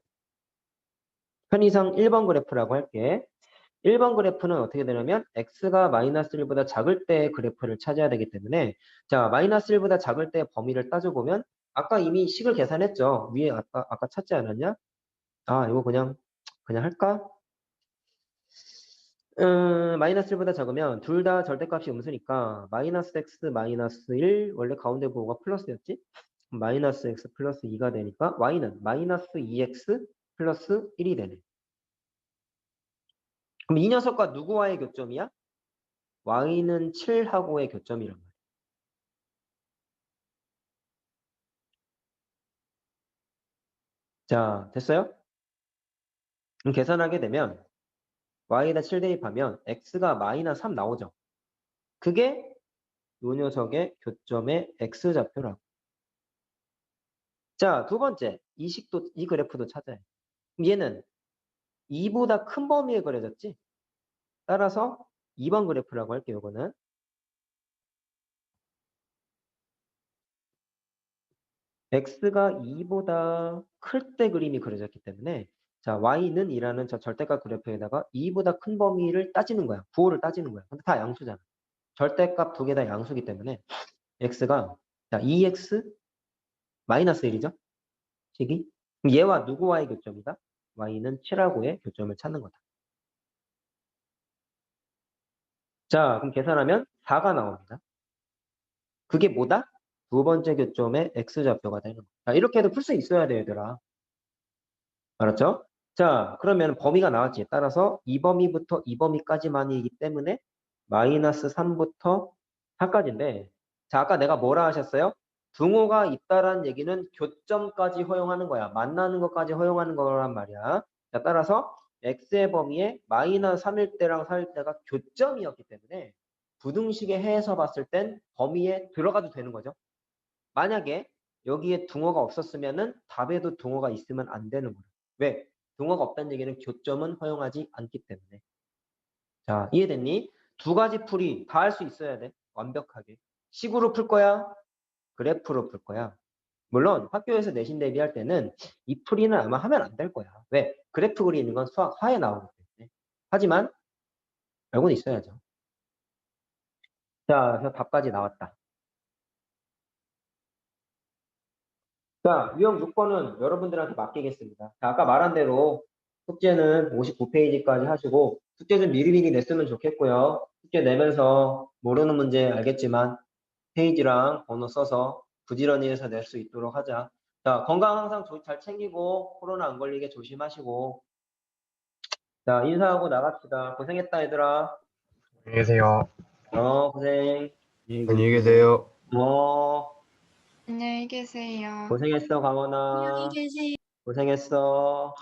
편의상 1번 그래프라고 할게. 1번 그래프는 어떻게 되냐면 x가 마이너스 1보다 작을 때의 그래프를 찾아야 되기 때문에 자 마이너스 1보다 작을 때의 범위를 따져보면 아까 이미 식을 계산했죠. 위에 아까 찾지 않았냐? 아 이거 그냥 할까? 마이너스 1보다 작으면 둘 다 절대값이 음수니까 마이너스 x 마이너스 1 원래 가운데 부호가 플러스였지? 마이너스 x 플러스 2가 되니까 y는 마이너스 2x 플러스 1이 되네. 그럼 이 녀석과 누구와의 교점이야? y는 7하고의 교점이란 말이야. 자, 됐어요? 그럼 계산하게 되면 y에다 7 대입하면 x가 마이너스 3 나오죠. 그게 요 녀석의 교점의 x좌표라고. 자, 두 번째. 이 그래프도 찾아요. 얘는 2보다 큰 범위에 그려졌지? 따라서 2번 그래프라고 할게요, 이거는. x가 2보다 클 때 그림이 그려졌기 때문에 자, y는 이라는 저 절대값 그래프에다가 2보다 큰 범위를 따지는 거야. 부호를 따지는 거야. 근데 다 양수잖아. 절대값 두 개 다 양수기 때문에 x가 자, 2x 마이너스 1이죠? 식이. 그럼 얘와 누구와의 교점이다? y는 7하고의 교점을 찾는 거다. 자, 그럼 계산하면 4가 나옵니다. 그게 뭐다? 두 번째 교점의 x좌표가 되는 거야. 자, 이렇게 해도 풀 수 있어야 돼, 얘들아. 알았죠? 자, 그러면 범위가 나왔지. 따라서 이 범위부터 이 범위까지만이기 때문에 마이너스 3부터 4까지인데 자, 아까 내가 뭐라 하셨어요? 등호가 있다란 얘기는 교점까지 허용하는 거야. 만나는 것까지 허용하는 거란 말이야. 자, 따라서 x의 범위에 마이너스 3일 때랑 4일 때가 교점이었기 때문에 부등식에 해서 봤을 땐 범위에 들어가도 되는 거죠. 만약에 여기에 등호가 없었으면은 답에도 등호가 있으면 안 되는 거예요. 왜? 등호가 없다는 얘기는 교점은 허용하지 않기 때문에. 자, 이해됐니? 두 가지 풀이 다 할 수 있어야 돼. 완벽하게. 식으로 풀 거야? 그래프로 풀 거야? 물론 학교에서 내신 대비할 때는 이 풀이는 아마 하면 안 될 거야. 왜? 그래프 그리는 건 수학 화에 나오기 때문에. 하지만 알고는 있어야죠. 자, 그래서 답까지 나왔다. 자, 유형 6번은 여러분들한테 맡기겠습니다. 자, 아까 말한 대로 숙제는 59페이지까지 하시고 숙제 좀 미리미리 냈으면 좋겠고요. 숙제 내면서 모르는 문제 알겠지만 페이지랑 번호 써서 부지런히 해서 낼 수 있도록 하자. 자, 건강 항상 잘 챙기고 코로나 안 걸리게 조심하시고 자, 인사하고 나갑시다. 고생했다, 얘들아. 안녕히 계세요. 고생. 안녕히 계세요. 안녕히 계세요. 고생했어, 강원아. 계세요. 고생했어.